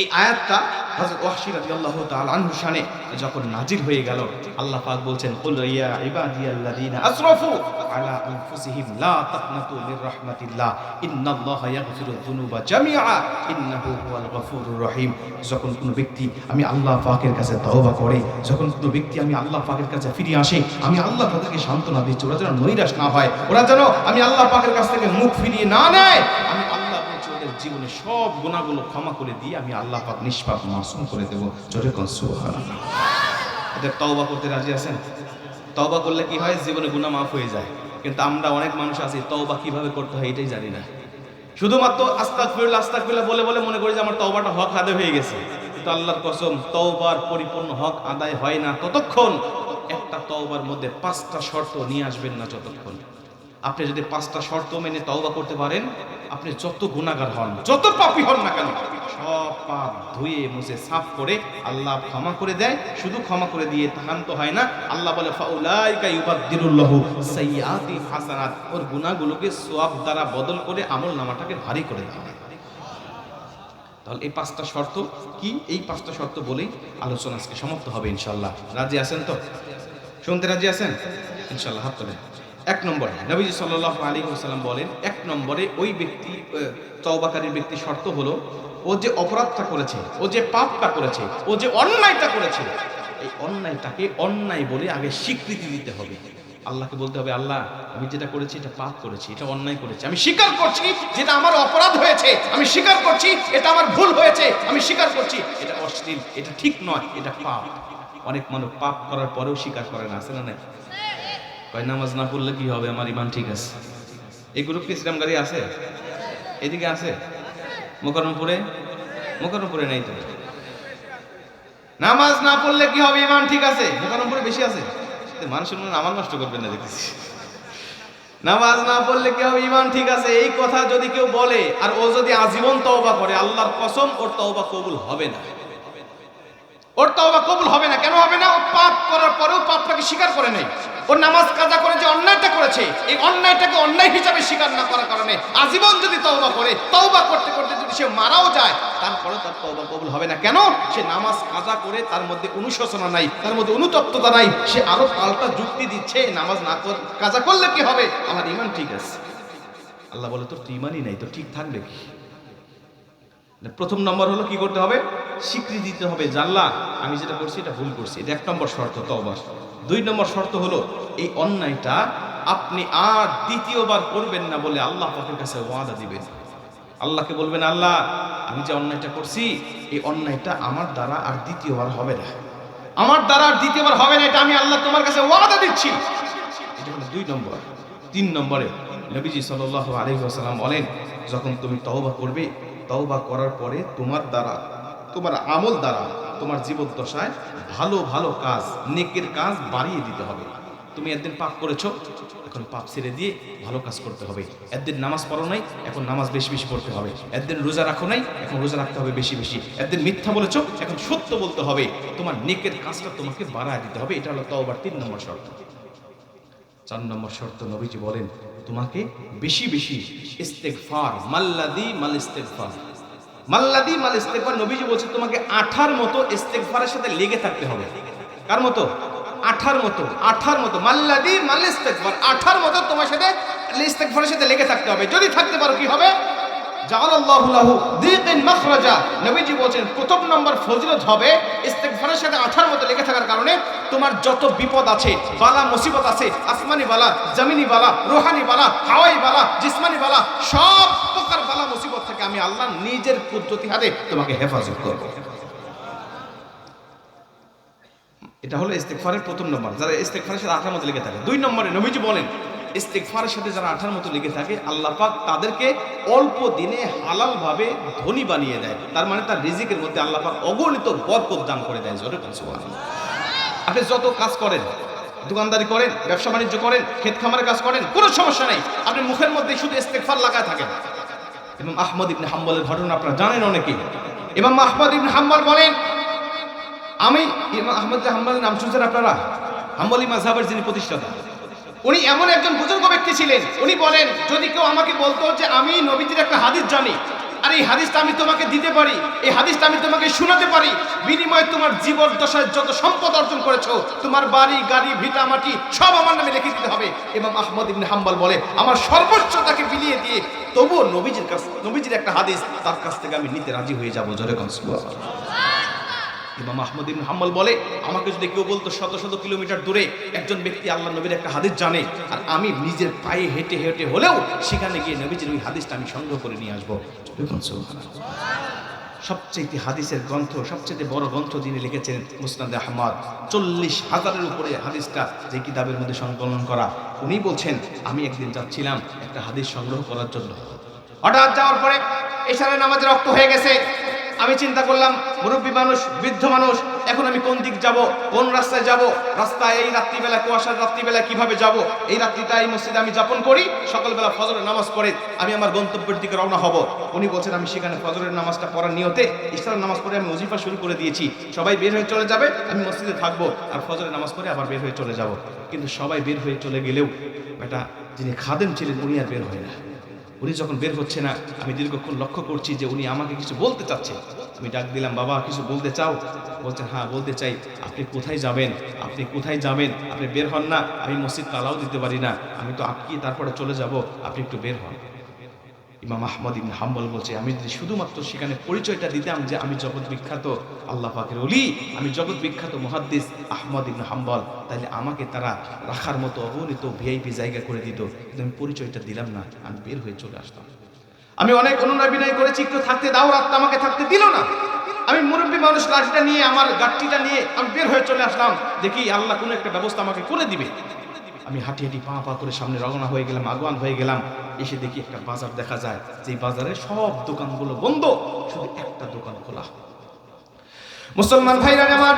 এই আয়াতটা হযরত ওয়াহশী রাদিয়াল্লাহু তাআলা আনহু শানে যখন নাজিল হয়ে গেল, আল্লাহ পাক বলছেন, কুল ইয়া ইবাদিয়াল্লাযীনা আসরাফু আলা আনফুসিহিম লা তাকনাতু মির রাহমাতিল্লাহ ইন্নাল্লাহা ইয়াগফিরুয যুনুবা জামিআ ইন্নাহু হুয়াল গফুরুর রহিম। যখন কোনো ব্যক্তি আমি আল্লাহ পাকের কাছে তওবা করে, যখন কোনো ব্যক্তি আমি আল্লাহ পাকের কাছে ফিরে আসে, আমি আল্লাহ তাদেরকে সান্ত্বনা দিচ্ছি, ওরা যেন নৈরাশ না হয়, ওরা যেন আমি আল্লাহ পাকের কাছ থেকে মুখ ফিরিয়ে না নেয়। আমি আল্লাহ বলছি ওদের জীবনে সব গুনাহগুলো ক্ষমা করে দিয়ে আমি আল্লাহ পাক নিষ্পাপ মাসুম করে দেব। জোরে কোন সুবহানাল্লাহ। এদের তওবা করতে রাজি আছেন? তওবা করলে কি হয়? জীবনে গুনাহ মাফ হয়ে যায়। কিন্তু আমরা অনেক মানুষ আছি তওবা কিভাবে করতে হয় এটাই জানি না। শুধুমাত্র আস্তাগফিরুল্লাহ আস্তাগফিরুল্লাহ বলে বলে মনে করি যে আমার তওবাটা হক আদায় হয়ে গেছে। কিন্তু আল্লাহর কসম, তওবার পরিপূর্ণ হক আদায় হয় না ততক্ষণ একটা তওবার মধ্যে 5টা শর্ত নিয়ে আসবেন না যতক্ষণ। আপনি যদি 5টা শর্ত মেনে তওবা করতে পারেন, আপনি যত গুনাহগার হন, যত পাপী হন না কেন, সব পাপ ধুয়ে মুছে সাফ করে আল্লাহ ক্ষমা করে দেয়। শুধু ক্ষমা করে দিয়ে ক্ষান্ত হয় না, আল্লাহ বলে ফাউলাইকা ইউবাদদিলুল্লাহু সাইয়্যাতি হাসানাত, ওর গুনাহগুলোকে সওয়াব দ্বারা বদল করে আমল নামাটাকে ভারী করে দেয়। তাহলে এই 5টা শর্ত কি? এই 5টা শর্ত বলেই আলোচনা আজকে সমাপ্ত হবে ইনশাআল্লাহ। রাজি আছেন তো? শুনতে রাজি আছেন ইনশাআল্লাহ? হাত তোলেন। 1 নম্বরে নবীজি সাল্লাল্লাহু আলাইহি ওয়াসাল্লাম বলেন, 1 নম্বরে ওই ব্যক্তি তওবাকারী ব্যক্তি শর্ত হলো, ও যে অপরাধটা করেছে, ও যে পাপটা করেছে, ও যে অন্যায়টা করেছে, এই অন্যায়টাকে অন্যায় বলে আগে স্বীকৃতি দিতে হবে। আল্লাহকে বলতে হবে, আল্লাহ আমি যেটা করেছি এটা পাপ করেছি, এটা অন্যায় করেছি, আমি স্বীকার করছি যেটা আমার অপরাধ হয়েছে, আমি স্বীকার করছি এটা আমার ভুল হয়েছে, আমি স্বীকার করছি এটা অশ্লীল, এটা ঠিক নয়, এটা পাপ। অনেক মানুষ পাপ করার পরেও স্বীকার করে না, আছে না নাই? কয় নামাজ না পড়লে কি হবে, আমার ঈমান ঠিক আছে। এই গ্রুপ কি ইসলামগাড়ি আছে? এদিকে আছে? মোকাররমপুরে নেই তো। নামাজ না পড়লে কি হবে, ঈমান ঠিক আছে। মোকাররমপুরে বেশি আছে। মানুষের মনে আমার নষ্ট করবেন না দেখতেছি। নামাজ না পড়লে কি হবে, ঈমান ঠিক আছে, এই কথা যদি কেউ বলে আর ও যদি আজীবন তওবা করে, আল্লাহর কসম ওর তওবা কবুল হবে না। ওর তওবা কবুল হবে না। কেন হবে না? ও পাপ করার পরেও পাপটাকে স্বীকার করে নেই। ও নামাজ কাজা করে যে অন্যায়টা করেছে, এই অন্যায়টাকে অন্যায় হিসাবে স্বীকার না করার কারণে আজীবন যদি তওবা করে, তওবা করতে করতে যদি সে মারাও যায়, তারপরে তার তওবা কবুল হবে না। কেন? সে নামাজ কাজা করে তার মধ্যে অনুশোচনা নাই, তার মধ্যে অনুতপ্ততা নাই, সে আরো পাল্টা যুক্তি দিচ্ছে নামাজ না কাজা করলে কি হবে, আমার ঈমান ঠিক আছে। আল্লাহ বলে তোর তো ঈমানই নাই, তো ঠিক থাকবে কি? প্রথম নম্বর হলো কি করতে হবে? স্বীকৃতি দিতে হবে যে আল্লাহ আমি যেটা করছি এটা ভুল করছি। এটা 1 নম্বর শর্ত তওবা। 2 নম্বর শর্ত হলো এই অন্যায়টা আপনি আর দ্বিতীয়বার করবেন না বলে আল্লাহ পাকের কাছে ওয়াদা দিবেন। আল্লাহকে বলবেন, আল্লাহ আমি যে অন্যায়টা করছি, এই অন্যায়টা আমার দ্বারা আর দ্বিতীয়বার হবে না, আমার দ্বারা আর দ্বিতীয়বার হবে না, এটা আমি আল্লাহ তোমার কাছে ওয়াদা দিচ্ছি। এটা হলো 2 নম্বর। 3 নম্বরে নবীজি সাল্লাল্লাহু আলাইহি ওয়াসাল্লাম বলেন, যখন তুমি তওবা করবে, তওবা করার পরে তোমার দ্বারা, তোমার আমল দ্বারা তোমার জীবদ্দশায় ভালো ভালো কাজ, নেকের কাজ বাড়িয়ে দিতে হবে। তুমি একদিন পাপ করেছো, এখন পাপ ছেড়ে দিয়ে ভালো কাজ করতে হবে। একদিন নামাজ পড়ো নাই, এখন নামাজ বেশি বেশি পড়তে হবে। একদিন রোজা রাখো নাই, এখন রোজা রাখতে হবে বেশি বেশি। একদিন মিথ্যা বলেছো, এখন সত্য বলতে হবে। তোমার নেকের কাজটা তোমাকে বাড়ায় দিতে হবে। এটা হলো তওবার 3 নম্বর শর্ত। 4 নম্বর শর্ত নবীজি বলেন, তোমাকে বেশি বেশি ইস্তেগফার, মাল্লাদি মাল ইস্তেগফার, মাল্লাদি মাল ইস্তেগফার। নবীজি বলছে তোমাকে আঠার মতো ইস্তেগফারের সাথে লেগে থাকতে হবে। কার মতো? আঠার মতো, আঠার মতো, মাল্লাদি মাল ইস্তেগফার, আঠার মতো তোমার সাথে ইস্তেগফারের সাথে লেগে থাকতে হবে। যদি থাকতে পারো কি হবে? জাআলাল্লাহু লাহু দিকিন মাখরাজা। নবীজি বলেন প্রথম নম্বর ফজিলত হবে ইস্তেগফারের সাথে আঠার মতো লেগে থাকার কারণে তোমার যত বিপদ আছে, বালা মুসিবত আছে, আসমানি বালা, জমিনি বালা, রূহানি বালা, হাওয়াই বালা, জিসমানি বালা, সব প্রকার বালা মুসিবত থেকে আমি আল্লাহ নিজের কুদরতি হাতে তোমাকে হেফাজত করব। এটা হলো ইস্তেগফারের প্রথম নম্বর, যারা ইস্তেগফারের সাথে আঠার মতো লেগে থাকে। 2 নম্বরে নবীজি বলেন ইস্তেগফারের সাথে যারা আঠার মতো লেগে থাকে আল্লাহ পাক তাদেরকে অল্প দিনে হালাল ভাবে ধনী বানিয়ে দেয়। তার মানে তার রিজিকের মধ্যে আল্লাহ পাক অগণিত বরকত দান করে দেয়। জোরে বলুন সুবহানাল্লাহ। আপনি যত কাজ করেন, দোকানদারি করেন, ব্যবসা বাণিজ্য করেন, ক্ষেত খামারের কাজ করেন, কোনো সমস্যা নেই, আপনি মুখের মধ্যে শুধু ইস্তেগফার লাগায় থাকেন। ইমাম আহমদ ইবনে হাম্বলের ঘটনা আপনারা জানেন অনেকেই। ইমাম আহমদ ইবনে হাম্বল বলেন, আমি ইমাম আহমদ ইবনে হাম্বলের নাম শুনছেন আপনারা? হাম্বলি মাযহাবের যিনি প্রতিষ্ঠাতা, উনি এমন একজন বুজুর্গ ব্যক্তি ছিলেন। উনি বলেন, যদি কেউ আমাকে বলতো যে আমি নবীজির একটা হাদিস জানি, আর এই হাদিসটা আমি তোমাকে দিতে পারি, এই হাদিসটা আমি তোমাকে শোনাতে পারি, বিনিময়ে তোমার জীবদ্দশায় যত সম্পদ অর্জন করেছো, তোমার বাড়ি গাড়ি ভিটা মাটি সব আমার নামে লিখে দিতে হবে। ইমাম আহমদ ইবনে হাম্বল বলে, আমার সর্বোচ্চ তাকে বিলিয়ে দিয়ে তবুও নবীজির একটা হাদিস তার কাছ থেকে আমি নিতে রাজি হয়ে যাবো। জোরে কোন সুবহানাল্লাহ। ইমাম আহমদ ইবনে হাম্বল বলে, আমাকে যদি কেউ বলতো শত শত কিলোমিটার দূরে একজন ব্যক্তি আল্লাহ নবীর একটা হাদিস জানে, আর আমি নিজের পায়ে হেঁটে হেঁটে হলেও সেখানে গিয়ে নবীজির ওই হাদিসটা আমি সংগ্রহ করে নিয়ে আসবো। সবচেয়ে হাদিসের গ্রন্থ, সবচেয়ে বড় গ্রন্থ যিনি লিখেছেন মুসনাদে আহমদ, 40,000-এর উপরে হাদিসটা যে কিতাবের মধ্যে সংকলন করা। উনি বলছেন, আমি একদিন যাচ্ছিলাম একটা হাদিস সংগ্রহ করার জন্য, হঠাৎ যাওয়ার পরে এশারের নামাজের রক্ত হয়ে গেছে। আমি চিন্তা করলাম, মুরব্বী মানুষ, বৃদ্ধ মানুষ, এখন আমি কোন দিক যাব, কোন রাস্তায় যাব, রাস্তায় এই রাত্রিবেলা, কুয়াশার রাত্রিবেলা কিভাবে যাব? এই রাত্রিটা এই মসজিদে আমি যাপন করি, সকালবেলা ফজরের নামাজ পড়ে আমি আমার গন্তব্যের দিকে রওনা হব। উনি বলছেন, আমি সেখানে ফজরের নামাজটা পড়ার নিয়তে ইশরার নামাজ পড়ে আমি ওজিফা শুরু করে দিয়েছি। সবাই বের হয়ে চলে যাবে, আমি মসজিদে থাকবো, আর ফজরের নামাজ পড়ে আবার বের হয়ে চলে যাব। কিন্তু সবাই বের হয়ে চলে গেলেও এটা যিনি খাদেম ছিলেন উনি আর বের হয় না। উনি যখন বের হচ্ছে না, আমি দীর্ঘক্ষণ লক্ষ্য করছি যে উনি আমাকে কিছু বলতে চাচ্ছে। আমি ডাক দিলাম, বাবা কিছু বলতে চাও? বলছেন, হ্যাঁ বলতে চাই। আপনি কোথায় যাবেন? আপনি কোথায় যাবেন? আপনি বের হন না, আমি মসজিদ তালাও দিতে পারি না, আমি তো আটকিয়ে তারপরে চলে যাব, আপনি একটু বের হন। ইমাম আহমদ ইবনে হাম্বল বলছে, আমি যদি শুধুমাত্র সেখানে পরিচয়টা দিতাম যে আমি জগৎ বিখ্যাত আল্লাহ পাকের ওলি, আমি জগৎ বিখ্যাত মুহাদ্দিস আহমদ ইবনে হাম্বল, তাহলে আমাকে তারা রাখার মতো অগণিত ভিআইপি জায়গা করে দিত। কিন্তু আমি পরিচয়টা দিলাম না, আমি বের হয়ে চলে আসলাম। আমি অনেক অনুনয় বিনয় করেছি, একটু থাকতে দাও, রাতটা আমাকে থাকতে দিল না। আমি মুরব্বী মানুষ, লাঠিটা নিয়ে, আমার গাঠটিটা নিয়ে আমি বের হয়ে চলে আসলাম, দেখি আল্লাহ কোনো একটা ব্যবস্থা আমাকে করে দিবে। আমি হাঁটি হাঁটি পা পা করে সামনে রওনা হয়ে গেলাম, আগুয়ান হয়ে গেলাম। এসে দেখি একটা বাজার দেখা যায়, যে বাজারে সব দোকানগুলো বন্ধ, শুধু একটা দোকান খোলা। মুসলমান ভাইরা আমার,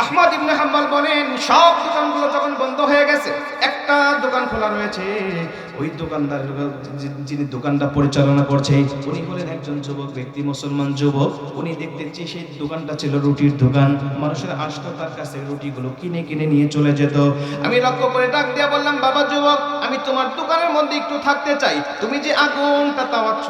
আহমদ ইবনে হাম্বল বলেন, সব দোকানগুলো যখন বন্ধ হয়ে গেছে, একটা দোকান খোলা রয়েছে। ওই দোকানদার, যিনি দোকানটা পরিচালনা করছে, উনি হলেন একজন যুবক ব্যক্তি, মুসলমান যুবক। উনি দেখতে সেই দোকানটা ছিল রুটির দোকান। মানুষের আসতো তার কাছে, রুটিগুলো কিনে কিনে নিয়ে চলে যেত। আমি লক্ষ্য করে ডাক দিয়া বললাম, বাবা যুবক, আমি তোমার দোকানের মধ্যে একটু থাকতে চাই। তুমি যে আগুনটা তাওয়াচ্ছ,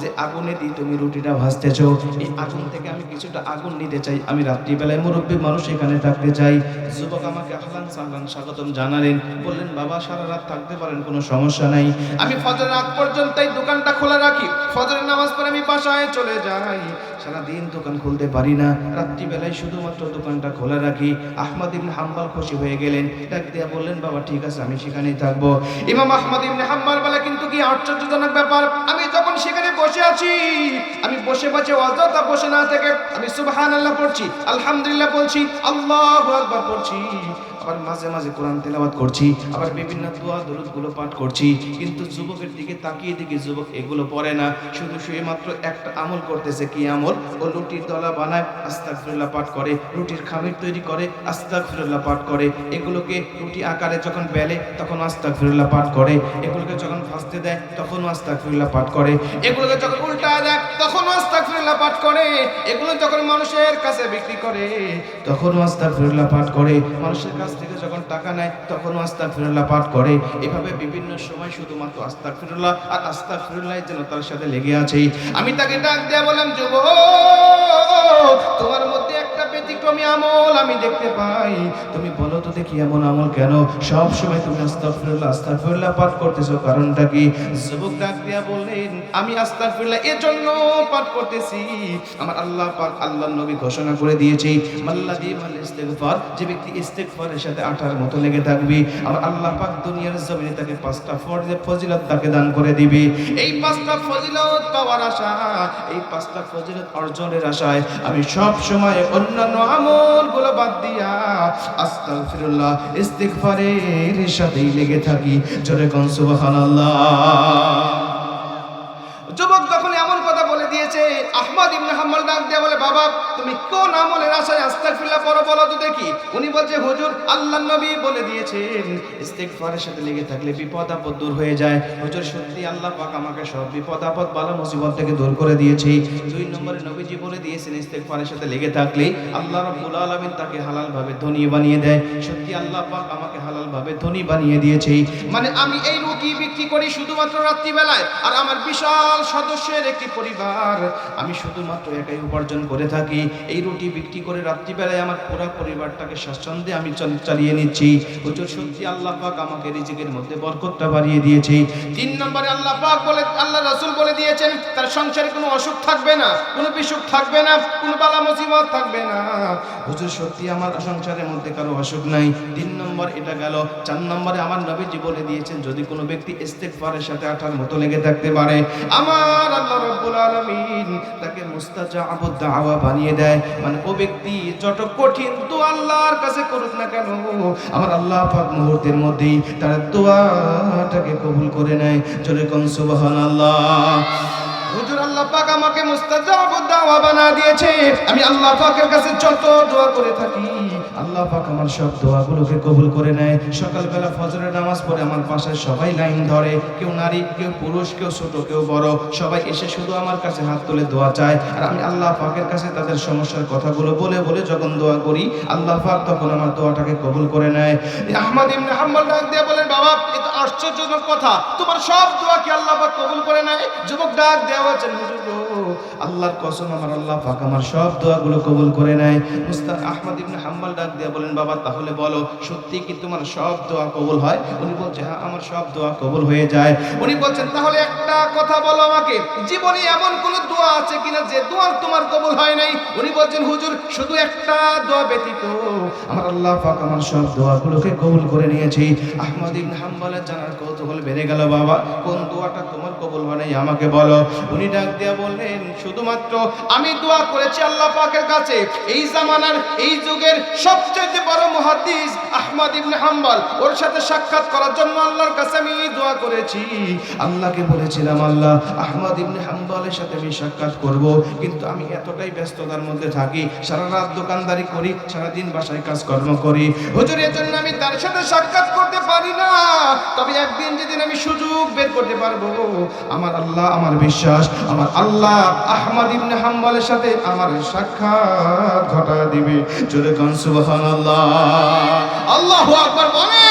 যে আগুনে দিয়ে তুমি রুটিটা ভাজতেছো, এই আগুন থেকে আমি কিছুটা আগুন নিতে চাই। আমি রাত্রিবেলায় মুরব্বী মানুষ এখানে থাকতে চাই। যুবক আমাকে আহলান সাহলান স্বাগতম জানালেন, বললেন, বাবা সারা রাত থাকতে পারেন, কোনো সমস্যা নাই। আমি ফজরের আগ পর্যন্ত এই দোকানটা খোলা রাখি, ফজরের নামাজ পড়ে আমি বাসায় চলে যাই। সারাদিন দোকান খুলতে পারি না, রাত্রিবেলায় শুধুমাত্র দোকানটা খোলা রাখি। আহমদ ইবনে হাম্বল খুশি হয়ে গেলেন, ডাক দিয়া বললেন, বাবা ঠিক আছে, আমি সেখানেই থাকবো। ইমাম আহমদ ইবনে হাম্বল বলে, কিন্তু কি আশ্চর্যজনক ব্যাপার, আমি যখন সেখানে বসে আছি, আমি বসে বসে অযথা বসে না থেকে আমি সুবহানাল্লাহ পড়ছি, আলহামদুলিল্লাহ বলছি, আল্লাহু আকবার পড়ছি, আবার মাঝে মাঝে কোরআন তেলাওয়াত করছি, আবার বিভিন্ন দোয়া দরুদগুলো পাঠ করছি। কিন্তু যুবকের দিকে তাকিয়ে দেখি যুবক এগুলো পড়ে না, শুধু শুয়ে মাত্র একটা আমল করতেছে। কি আমল? ও রুটির দলা বানায়, আস্তাগফিরুল্লাহ পাঠ করে, রুটির খামির তৈরি করে, আস্তাগফিরুল্লাহ পাঠ করে, এগুলোকে রুটি আকারে যখন বেলে তখন আস্তাগফিরুল্লাহ পাঠ করে, এগুলোকে যখন ভাজতে দেয় তখন আস্তাগফিরুল্লাহ পাঠ করে, এগুলোকে যখন উল্টা দেয় তখন আস্তাগফিরুল্লাহ পাঠ করে, এগুলো যখন মানুষের কাছে বিক্রি করে তখন আস্তাগফিরুল্লাহ পাঠ করে, মানুষের কাছ থেকে যখন টাকা নেয় তখন আস্তাগফিরুল্লাহ পাঠ করে। এভাবে বিভিন্ন সময় শুধুমাত্র আস্তাগফিরুল্লাহ আর আস্তাগফিরুল্লাহ যেন তার সাথে লেগে আছে। আমি তাকে ডাক দেয়া বললাম, যুবক, তোমার মধ্যে একটা ব্যতিক্রমী আমল আমি দেখতে পাই, তুমি বলো তো দেখি এমন আমল কেন সব সময় তুমি আস্তাগফিরুল্লাহ আস্তাগফিরুল্লাহ পাঠ করতেছো, কারণটা কি? যুবক ডাক দেয়া বললেন, আমি আস্তাগফিরুল্লাহ এজন্য পাঠ করতেছি, আমার আল্লাহ পাক, আল্লাহর নবী ঘোষণা করে দিয়েছে, মাল্লাযী মাল ইস্তিগফার, যে ব্যক্তি ইস্তিগফারের সাথে আঠার মতো লেগে থাকবে, আমার আল্লাহ পাক দুনিয়ার জমিনে তাকে 5টা ফজিলত তাকে দান করে দিবে। এই 5টা ফজিলত পাওয়ার আশা, এই 5টা ফজিলত অর্জনের আশায় আমি সব সময় অন্যান্য আমলগুলো বাদ দিয়া আস্তাগফিরুল্লাহ ইস্তিগফারের সাথেই লেগে থাকি। জোরে কোন সুবহানাল্লাহ। যুবক যখন এমন কথা বলে দিয়েছে, আহমদ ইবনে হাম্বল ডাক দিয়ে বলে, বাবা তুমি কোন আমলের আশায় আস্তাগফিরুল্লাহ পড়ো বলো তো দেখি। উনি বলছে, হুজুর আল্লাহর নবী বলে দিয়েছেন ইস্তিগফারের সাথে লেগে থাকলে বিপদ আপদ দূর হয়ে যায়। হুজুর সত্যি আল্লাহ পাক আমাকে সব বিপদ আপদ বালা মুসিবত থেকে দূর করে দিয়েছে। 2 নম্বরে নবীজি বলে দিয়েছেন ইস্তিগফারের সাথে লেগে থাকলে আল্লাহ রাব্বুল আলামিন তাকে হালাল ভাবে ধনী বানিয়ে দেয়। সত্যি আল্লাহ পাক আমাকে হালাল ভাবে ধনী বানিয়ে দিয়েছে। মানে আমি এই রুটি বিক্রি করি শুধুমাত্র রাত্রিবেলায়, আর আমার বিশাল সদস্যের একটি পরিবার, আমি শুধুমাত্র একাই উপার্জন করে থাকি। এই রুটি বিক্রি করে রাত্রিবেলায় আমার পুরো পরিবারটাকে স্বাচ্ছন্দ্যে আমি চালিয়ে নিচ্ছি। হুজুর সত্যি আল্লাহ পাক আমাকে রিজিকের মধ্যে বরকতটা বাড়িয়ে দিয়েছে। 3 নম্বরে আল্লাহ পাক বলে, আল্লাহ রাসূল বলে দিয়েছেন তার সংসারে কোনো অসুখ থাকবে না, কোনো বিসুখ থাকবে না, কোনো বালা মুসিবত থাকবে না। হুজুর সত্যি আমার সংসারের মধ্যে কারো অসুখ নাই। 3 নম্বর এটা গেল। 4 নম্বরে আমার নবীজি বলে দিয়েছেন যদি কোনো ব্যক্তি ইস্তিগফারের সাথে আঠার মতো লেগে থাকতে পারে, আমার আল্লাহ রাব্বুল আলামিন তাকে মুস্তাজাবুদ দাওয়া বানিয়ে দেয়। মানে ও ব্যক্তি যত কঠিন দোয়া আল্লাহর কাছে করুক না কেন, আমার আল্লাহ পাক মুহূর্তের মধ্যেই তার দোয়াটাকে কবুল করে নেয়। জোরে কোন সুবহানাল্লাহ। হুজুর আল্লাহ পাক আমাকে মুস্তাজাবুদ দাওয়া বানিয়ে দিয়েছে। আমি আল্লাহ পাকের কাছে যত দোয়া করে থাকি আল্লাহ পাক আমার সব দোয়াগুলোকে কবুল করে নেয়। সকালবেলা ফজরের নামাজ পড়ে আমার পাশে সবাই লাইন ধরে, কেউ নারী, কেউ পুরুষ, কেউ ছোট, কেউ বড়, সবাই এসে শুধু আমার কাছে হাত তুলে দোয়া চায়। আর আমি আল্লাহ পাকের কাছে তাদের সমস্যার কথাগুলো বলে বলে যখন দোয়া করি আল্লাহ পাক তখন আমার দোয়াটাকে কবুল করে নেয়। আহমদ ইবনে হাম্বল ডাক দিয়ে বলেন, বাবা এটা আশ্চর্যজনক কথা, তোমার সব দোয়া কি আল্লাহ পাক কবুল করে নেয়? যুবক ডাক দিয়ে বলেন, হুজুর গো আল্লাহর কসম আমার আল্লাহ পাক আমার সব দোয়াগুলো কবুল করে নেয়। মুস্তাদ আহমদ ইবনে হাম্বল ডাক দিয়ে বলেন, বাবা তাহলে বলো সত্যি কি তোমার সব দোয়া কবুল হয়? উনি বলছে, হ্যাঁ আমার সব দোয়া কবুল হয়ে যায়। উনি বলছেন, তাহলে একটা কথা বলো আমাকে, জীবনে এমন কোন দোয়া আছে কিনা যে দোয়া তোমার কবুল হয় নাই? উনি বলছেন, হুজুর শুধু একটা দোয়া ব্যতীত আমার আল্লাহ পাক আমার সব দোয়াগুলোকে কবুল করে নিয়েছে। আহমদ ইবনে হাম্বলের জানার কৌতূহল বেড়ে গেল, বাবা কোন দোয়াটা তোমার কবুল হয় নাই আমাকে বলো। উনি ডাক দিয়ে বললেন, শুধুমাত্র আমি দোয়া করেছি আল্লাহ পাকের কাছে এই জামানার এই যুগের সবচেয়ে বড় মুহাদ্দিস আহমদ ইবনে হাম্বল, ওর সাথে সাক্ষাৎ করার জন্য আল্লাহর কাছে আমি দোয়া করেছি। আল্লাহকে বলেছিলাম, আল্লাহ আহমদ ইবনে হাম্বলের সাথে আমি সাক্ষাৎ করব, কিন্তু আমি এতটাই ব্যস্ততার মধ্যে থাকি, সারা রাত দোকানদারি করি, সারা দিন বাসায় কাজকর্ম করি, হুজুর এর জন্য আমি তার সাথে সাক্ষাৎ করতে পারি না। তবে একদিন যেদিন আমি সুযোগ বের করতে পারবো, আমার আল্লাহ, আমার বিশ্বাস, আমার আল্লাহ আহমদ ইবনে হাম্বলের সাথে আমার সাক্ষাৎ ঘটায় দিবে। জোরে কোন সুবহানাল্লাহ। আল্লাহু আকবার বলে।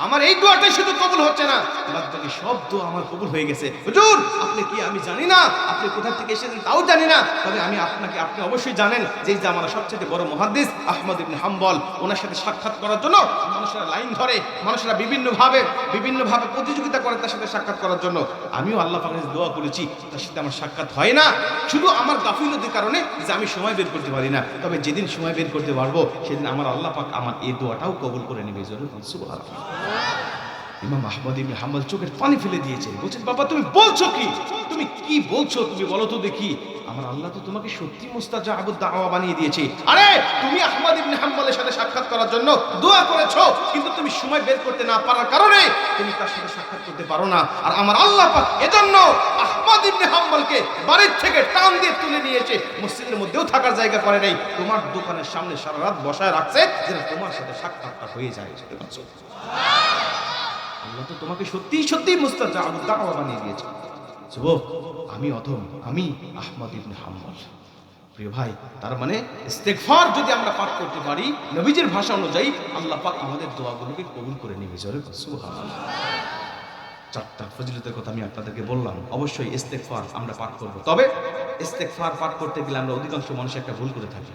আমার এই দোয়াটাই শুধু কবুল হচ্ছে না, বাকি সব দোয়া আমার কবুল হয়ে গেছে। হুজুর আপনি কি, আমি জানি না, আপনি কোথা থেকে এসেছেন তাও জানি না, তবে আমি আপনি অবশ্যই জানেন যে এই জামানার সবচেয়ে বড় মুহাদ্দিস আহমদ ইবনে হাম্বল, ওনার সাথে সাক্ষাৎ করার জন্য মানুষেরা লাইন ধরে, মানুষেরা বিভিন্নভাবে প্রতিযোগিতা করে তার সাথে সাক্ষাৎ করার জন্য। আমিও আল্লাহ পাকের কাছে দোয়া করেছি, তার সাথে আমার সাক্ষাৎ হয় না, শুধু আমার গাফিলতির কারণে যে আমি সময় বের করতে পারি না। তবে যেদিন সময় বের করতে পারবো সেদিন আমার আল্লাহ পাক আমার এই দোয়াটাও কবুল করে নেবে। জোরে সুবহানাল্লাহ। ইমাম আহমদ ইবনে হাম্বল চোখের পানি ফেলে দিয়েছে, বলছেন, বাবা তুমি বলছো কি, তুমি কি বলছো, তুমি বলো তো দেখি। আমার আল্লাহ তো তোমাকে সত্যি মুস্তাজাবুদ দাওয়া বানিয়ে দিয়েছে। আরে তুমি আহমদ ইবনে হাম্বলের সাথে সাক্ষাৎ করার জন্য দোয়া করেছো, কিন্তু তুমি সময় বের করতে না পারার কারণে তুমি তার সাথে সাক্ষাৎ করতে পারো না। আর আমার আল্লাহ পাক এজন্য আহমদ ইবনে হাম্বলকে বাড়ির থেকে টান দিয়ে তুলে নিয়েছে, মসজিদের মধ্যেও থাকার জায়গা করে নাই, তোমার দোকানের সামনে সারা রাত বসায় রাখছে যেন তোমার সাথে সাক্ষাৎটা হয়ে যায়। আল্লাহ তো তোমাকে সত্যি মুস্তাজাবুদ দাওয়া বানিয়ে দিয়েছে। যুবক আমি অধম, আমি আহমদ ইবনে হাম্বল। প্রিয় ভাই, তার মানে ইস্তেগফার যদি আমরা পাঠ করতে পারি নবীজির ভাষা অনুযায়ী, আল্লাহ পাক আমাদের দোয়াগুলোকে কবুল করে নেবে। জোরে সুবহানাল্লাহ। 4টা ফজিলতের কথা আমি আপনাদেরকে বললাম, অবশ্যই ইস্তেগফার আমরা পাঠ করব। তবে ইস্তেগফার পাঠ করতে গেলে আমরা অধিকাংশ মানুষ একটা ভুল করে থাকি।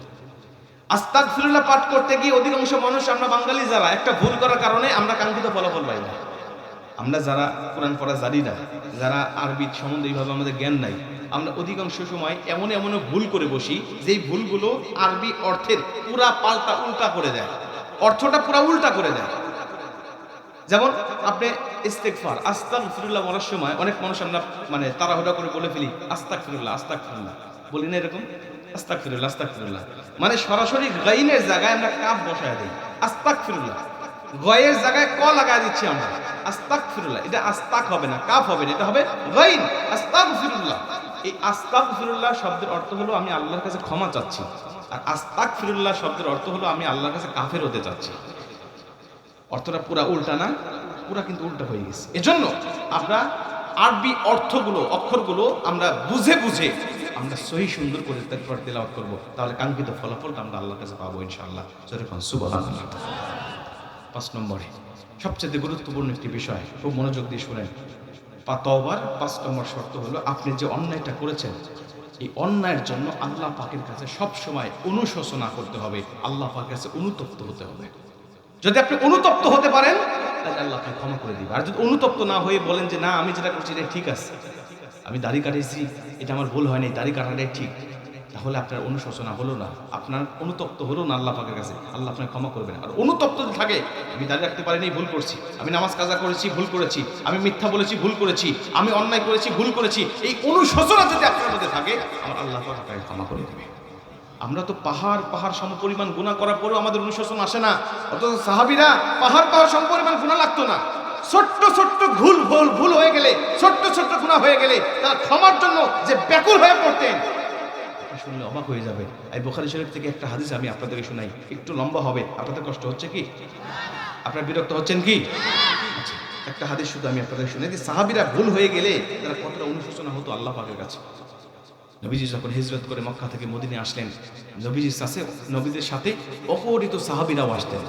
আস্তাগফিরুল্লাহ পাঠ করতে গিয়ে অধিকাংশ মানুষ, আমরা বাঙালি যারা, একটা ভুল করার কারণে আমরা কাঙ্ক্ষিত ফলাফল পাই না। আমরা যারা কোরআন পড়া জানি না, যারা আরবি সম্বন্ধে এইভাবে আমাদের জ্ঞান নাই, আমরা অধিকাংশ সময় এমন ভুল করে বসি যেই ভুলগুলো আরবি অর্থের পুরা পাল্টা উল্টা করে দেয়, অর্থটা পুরা উল্টা করে দেয়। যেমন আপনি ইস্তেগফার আস্তাগফিরুল্লাহ বলার সময় অনেক মানুষ আমরা মানে তাড়াহুড়া করে বলে ফেলি আস্তাগফিরুল্লাহ বলি না, এরকম আস্তাগফিরুল্লাহ আস্তাগফিরুল্লাহ, মানে সরাসরি গাইনের জায়গায় আমরা কাফ বসায় দিই, আস্তাগফিরুল্লাহ। গয়ের জায়গায় ক লাগায় দিচ্ছি আমরা, আস্তাগফিরুল্লাহ। এটা আস্তাক হবে না, কাফ হবে না, এটা হবে গাইন, আস্তাগফিরুল্লাহ। এই আস্তাগফিরুল্লাহ শব্দের অর্থ হলো আমি আল্লাহর কাছে ক্ষমা চাচ্ছি, আর আস্তাগফিরুল্লাহ শব্দের অর্থ হলো আমি আল্লাহর কাছে কাফের হতে চাচ্ছি। অর্থটা পুরা উল্টা না? পুরা কিন্তু উল্টা হয়ে গেছে। এজন্য আমরা আরবি অর্থগুলো, অক্ষরগুলো আমরা বুঝে বুঝে আমরা সহি সুন্দর করে তারপর তেলাওয়াত করব, তাহলে কাঙ্ক্ষিত ফলাফলটা আমরা আল্লাহর কাছে পাবো ইনশাআল্লাহ। যখন সুবহানাল্লাহ। 5 নম্বরে সবচেয়ে গুরুত্বপূর্ণ একটি বিষয়, খুব মনোযোগ দিয়ে শুনেন। তওবার 5 নম্বর শর্ত হলো আপনি যে অন্যায়টা করেছেন এই অন্যায়ের জন্য আল্লাহ পাকের কাছে সব সময় অনুশোচনা করতে হবে, আল্লাহ পাকের কাছে অনুতপ্ত হতে হবে। যদি আপনি অনুতপ্ত হতে পারেন তাহলে আল্লাহ আপনাকে ক্ষমা করে দিবে। আর যদি অনুতপ্ত না হয়ে বলেন যে না আমি যেটা করছি এটা ঠিক আছে, আমি দাড়ি কাটিয়েছি এটা আমার ভুল হয়নি, দাড়ি কাটাটাই ঠিক, তাহলে আপনার অনুশোচনা হলো না, আপনার অনুতপ্ত হলো না আল্লাহ পাকের কাছে, আল্লাহ আপনাকে ক্ষমা করবেন। আর অনুতপ্ত যদি থাকে আমি দাঁড়িয়ে রাখতে পারিনি, ভুল করছি, আমি নামাজ কাজা করেছি, ভুল করেছি, আমি মিথ্যা বলেছি, ভুল করেছি, আমি অন্যায় করেছি, ভুল করেছি, এই অনুশোচনা যদি আপনার মধ্যে থাকে আমার আল্লাহ পাক আপনাকে ক্ষমা করে দেবে। আমরা তো পাহাড় পাহাড় সমপরিমাণ গুনাহ করার পরেও আমাদের অনুশোচনা আসে না, অথচ সাহাবীরা পাহাড় পাহাড় সমপরিমাণ গুনাহ লাগতো না, ছোট্ট ছোট্ট ভুল হয়ে গেলে, ছোট্ট ছোট্ট গুনাহ হয়ে গেলে তারা ক্ষমার জন্য যে ব্যাকুল হয়ে পড়তেন, শুনলে অবাক হয়ে যাবে। এই বুখারী শরীফ থেকে একটা হাদিস আমি আপনাদেরকে শোনাই, একটু লম্বা হবে, আপনাদের কষ্ট হচ্ছে কি? আপনারা বিরক্ত হচ্ছেন কি? আচ্ছা, একটা হাদিস শুধু আমি আপনাদের শুনাই যে সাহাবীরা ভুল হয়ে গেলে তারা কতটা অনুশোচনা হতো আল্লাহ পাকের কাছে। নবীজি যখন হিজরত করে মক্কা থেকে মদিনায় আসলেন, নবীদের সাথে অপরিচিত সাহাবীরাও আসতেন,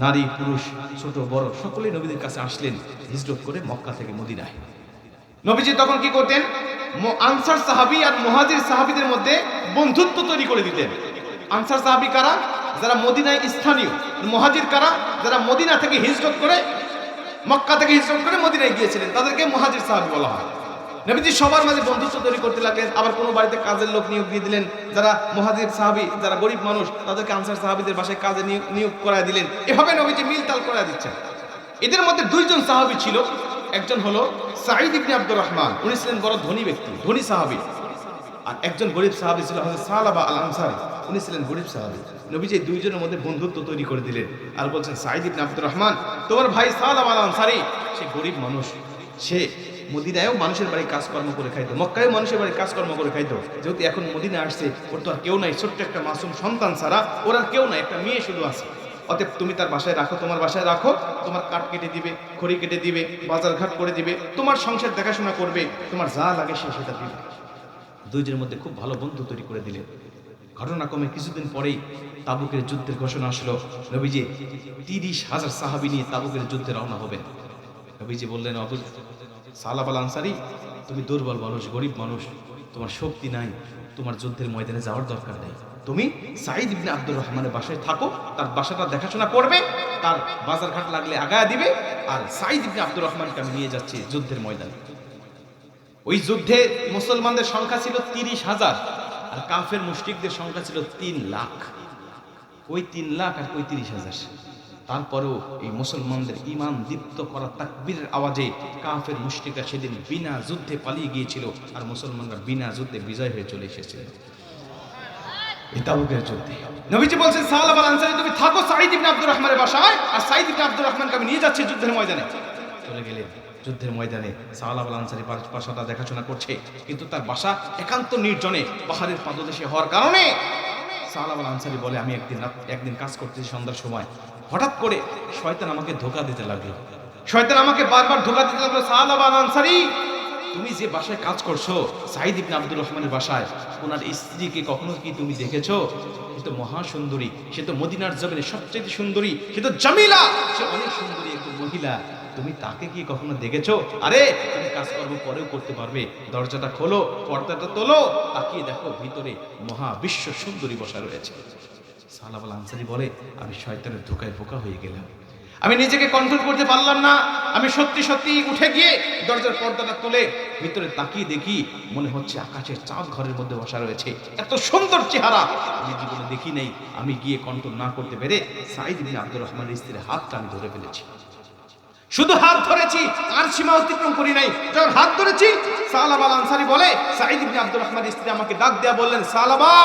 নারী পুরুষ ছোট বড় সকলেই নবীদের কাছে আসলেন হিজরত করে মক্কা থেকে মদিনায়। নবীজি তখন কি করতেন? আনসার সাহাবী আর মুহাজির সাহাবীদের মধ্যে বন্ধুত্ব তৈরি করে দিতেন। আনসার সাহাবী কারা? যারা মদিনায় স্থানীয়। মুহাজির কারা? যারা মদিনা থেকে হিজরত করে, মক্কা থেকে হিজরত করে মদিনায় গিয়েছিলেন, তাদেরকে মুহাজির সাহাবী বলা হয়। নবীজি সবার মাঝে বন্ধুত্ব তৈরি করতে লাগলেন। আবার কোনো বাড়িতে কাজের লোক নিয়োগ দিয়ে দিলেন, যারা মুহাজির সাহাবী, যারা গরিব মানুষ তাদেরকে আনসার সাহাবীদের বাসায় কাজে নিয়োগ করায় দিলেন। এভাবে নবীজি মিলতাল করায় দিচ্ছেন। এদের মধ্যে 2 জন সাহাবী ছিল, একজন হলো সাঈদ ইবনে আব্দুর রহমান, উনি ছিলেন বড় ধনী ব্যক্তি, ধনী সাহাবী। আর একজন গরিব সাহাবী ছিল হযরত সালাবা আল আনসারী, উনি ছিলেন গরিব সাহাবী। নবীজি এই 2 জনের মধ্যে বন্ধুত্ব তৈরি করে দিলেন আর বলছেন, সাঈদ ইবনে আব্দুর রহমান, তোমার ভাই সালাবা আল আনসারী সে গরিব মানুষ, সে মদিনায়ও মানুষের বাড়ি কাজকর্ম করে খাইতো, মক্কায়ও মানুষের বাড়ি কাজকর্ম করে খাইতো। যেহেতু এখন মদিনা আসছে, ওর তো আর কেউ নাই, ছোট্ট একটা মাসুম সন্তান ছাড়া ওর আর কেউ নাই, একটা মেয়ে শুধু আছে। অতএব তুমি তার বাসায় রাখো, তোমার বাসায় রাখো, তোমার কাঠ কেটে দিবে, খড়ি কেটে দিবে, বাজার ঘাট করে দিবে, তোমার সংসার দেখাশোনা করবে, তোমার যা লাগে সে সেটা দিবে। 2 জনের মধ্যে খুব ভালো বন্ধু তৈরি করে দিলেন। ঘটনাক্রমে কিছুদিন পরেই তাবুকের যুদ্ধের ঘোষণা আসলো। নবীজি 30,000 সাহাবী নিয়ে তাবুকের যুদ্ধে রওনা হবেন। নবীজি বললেন, আবু সালাবা আল আনসারী, তুমি দুর্বল মানুষ, গরিব মানুষ, তোমার শক্তি নাই, তোমার যুদ্ধের ময়দানে যাওয়ার দরকার নেই, তুমি সাঈদ ইবনে আব্দুর রহমানের বাসায় থাকো, তার বাসাটা দেখাশোনা করবে, তার বাজার ঘাট লাগলে আগায়া দিবে, আর সাঈদ ইবনে আব্দুর রহমানকে আমি নিয়ে যাচ্ছি যুদ্ধের ময়দানে। ওই যুদ্ধে মুসলমানদের সংখ্যা ছিল 30,000 আর কাফের মুশরিকদের সংখ্যা ছিল 3 লাখ। ওই 3 লাখ আর ওই 30,000, তারপরেও এই মুসলমানদের ঈমান দীপ্ত করা তাকবীরের আওয়াজে কাফের মুশরিকরা সেদিন বিনা যুদ্ধে পালিয়ে গিয়েছিল, আর মুসলমানরা বিনা যুদ্ধে বিজয় হয়ে চলে এসেছিল এই তাবুকের যুদ্ধে। নবীজি বলছেন, সালাবা আল আনসারী, তুমি থাকো সাঈদ ইবনে আব্দুর রহমানের বাসায়, আর সাঈদ ইবনে আব্দুর রহমানকে আমি নিয়ে যাচ্ছি যুদ্ধের ময়দানে। চলে গেলেন যুদ্ধের ময়দানে। সালাবা আল আনসারী বাসাটা দেখাশোনা করছে, কিন্তু তার বাসা একান্ত নির্জনে পাহাড়ের পাদদেশে হওয়ার কারণে সালাবা আল আনসারী বলে, আমি একদিন কাজ করতেছি সন্ধ্যার সময়, হঠাৎ করে শয়তান আমাকে ধোঁকা দিতে লাগলো, শয়তান আমাকে বারবার ধোঁকা দিতে লাগলো, সালাবা আল আনসারী, তুমি যে বাসায় কাজ করছো সাঈদ ইবনে আব্দুর রহমানের বাসায়, ওনার স্ত্রীকে কখনো কি তুমি দেখেছো? সে তো মহা সুন্দরী, সে তো মদিনার জমিনে সবচেয়ে সুন্দরী, সে তো জামিলা, সে অনেক সুন্দরী একজন মহিলা, তুমি তাকে কি কখনো দেখেছো? আরে তুমি কাজকর্ম পরেও করতে পারবে, দরজাটা খোলো, পর্দাটা তোলো, তাকিয়ে দেখো ভিতরে মহা বিশ্ব সুন্দরী বসা রয়েছে। সালাবা আল আনসারী বলে, আমি শয়তানের ধোঁকায় বোকা হয়ে গেলাম, আমি নিজেকে কন্ট্রোল করতে পারলাম না, আমি সত্যি সত্যি উঠে গিয়ে দরজার পর্দাটা তুলে ভিতরে তাকিয়ে দেখি মনে হচ্ছে আকাশের চাঁদ ঘরের মধ্যে বসা রয়েছে, এত সুন্দর চেহারা আমি জীবনে দেখি নাই। আমি গিয়ে কন্ট্রোল না করতে পেরে সাঈদ ইবনে আব্দুর রহমানের স্ত্রীর হাতটা আমি ধরে ফেলেছি। শুধু হাত ধরেছি, আর সীমা অতিক্রম করি নাই। যখন হাত ধরেছি, সালাবা আল আনসারী বলে, সাঈদ ইবনে আব্দুর রহমানের স্ত্রী আমাকে ডাক দেয়া বললেন, সালাবা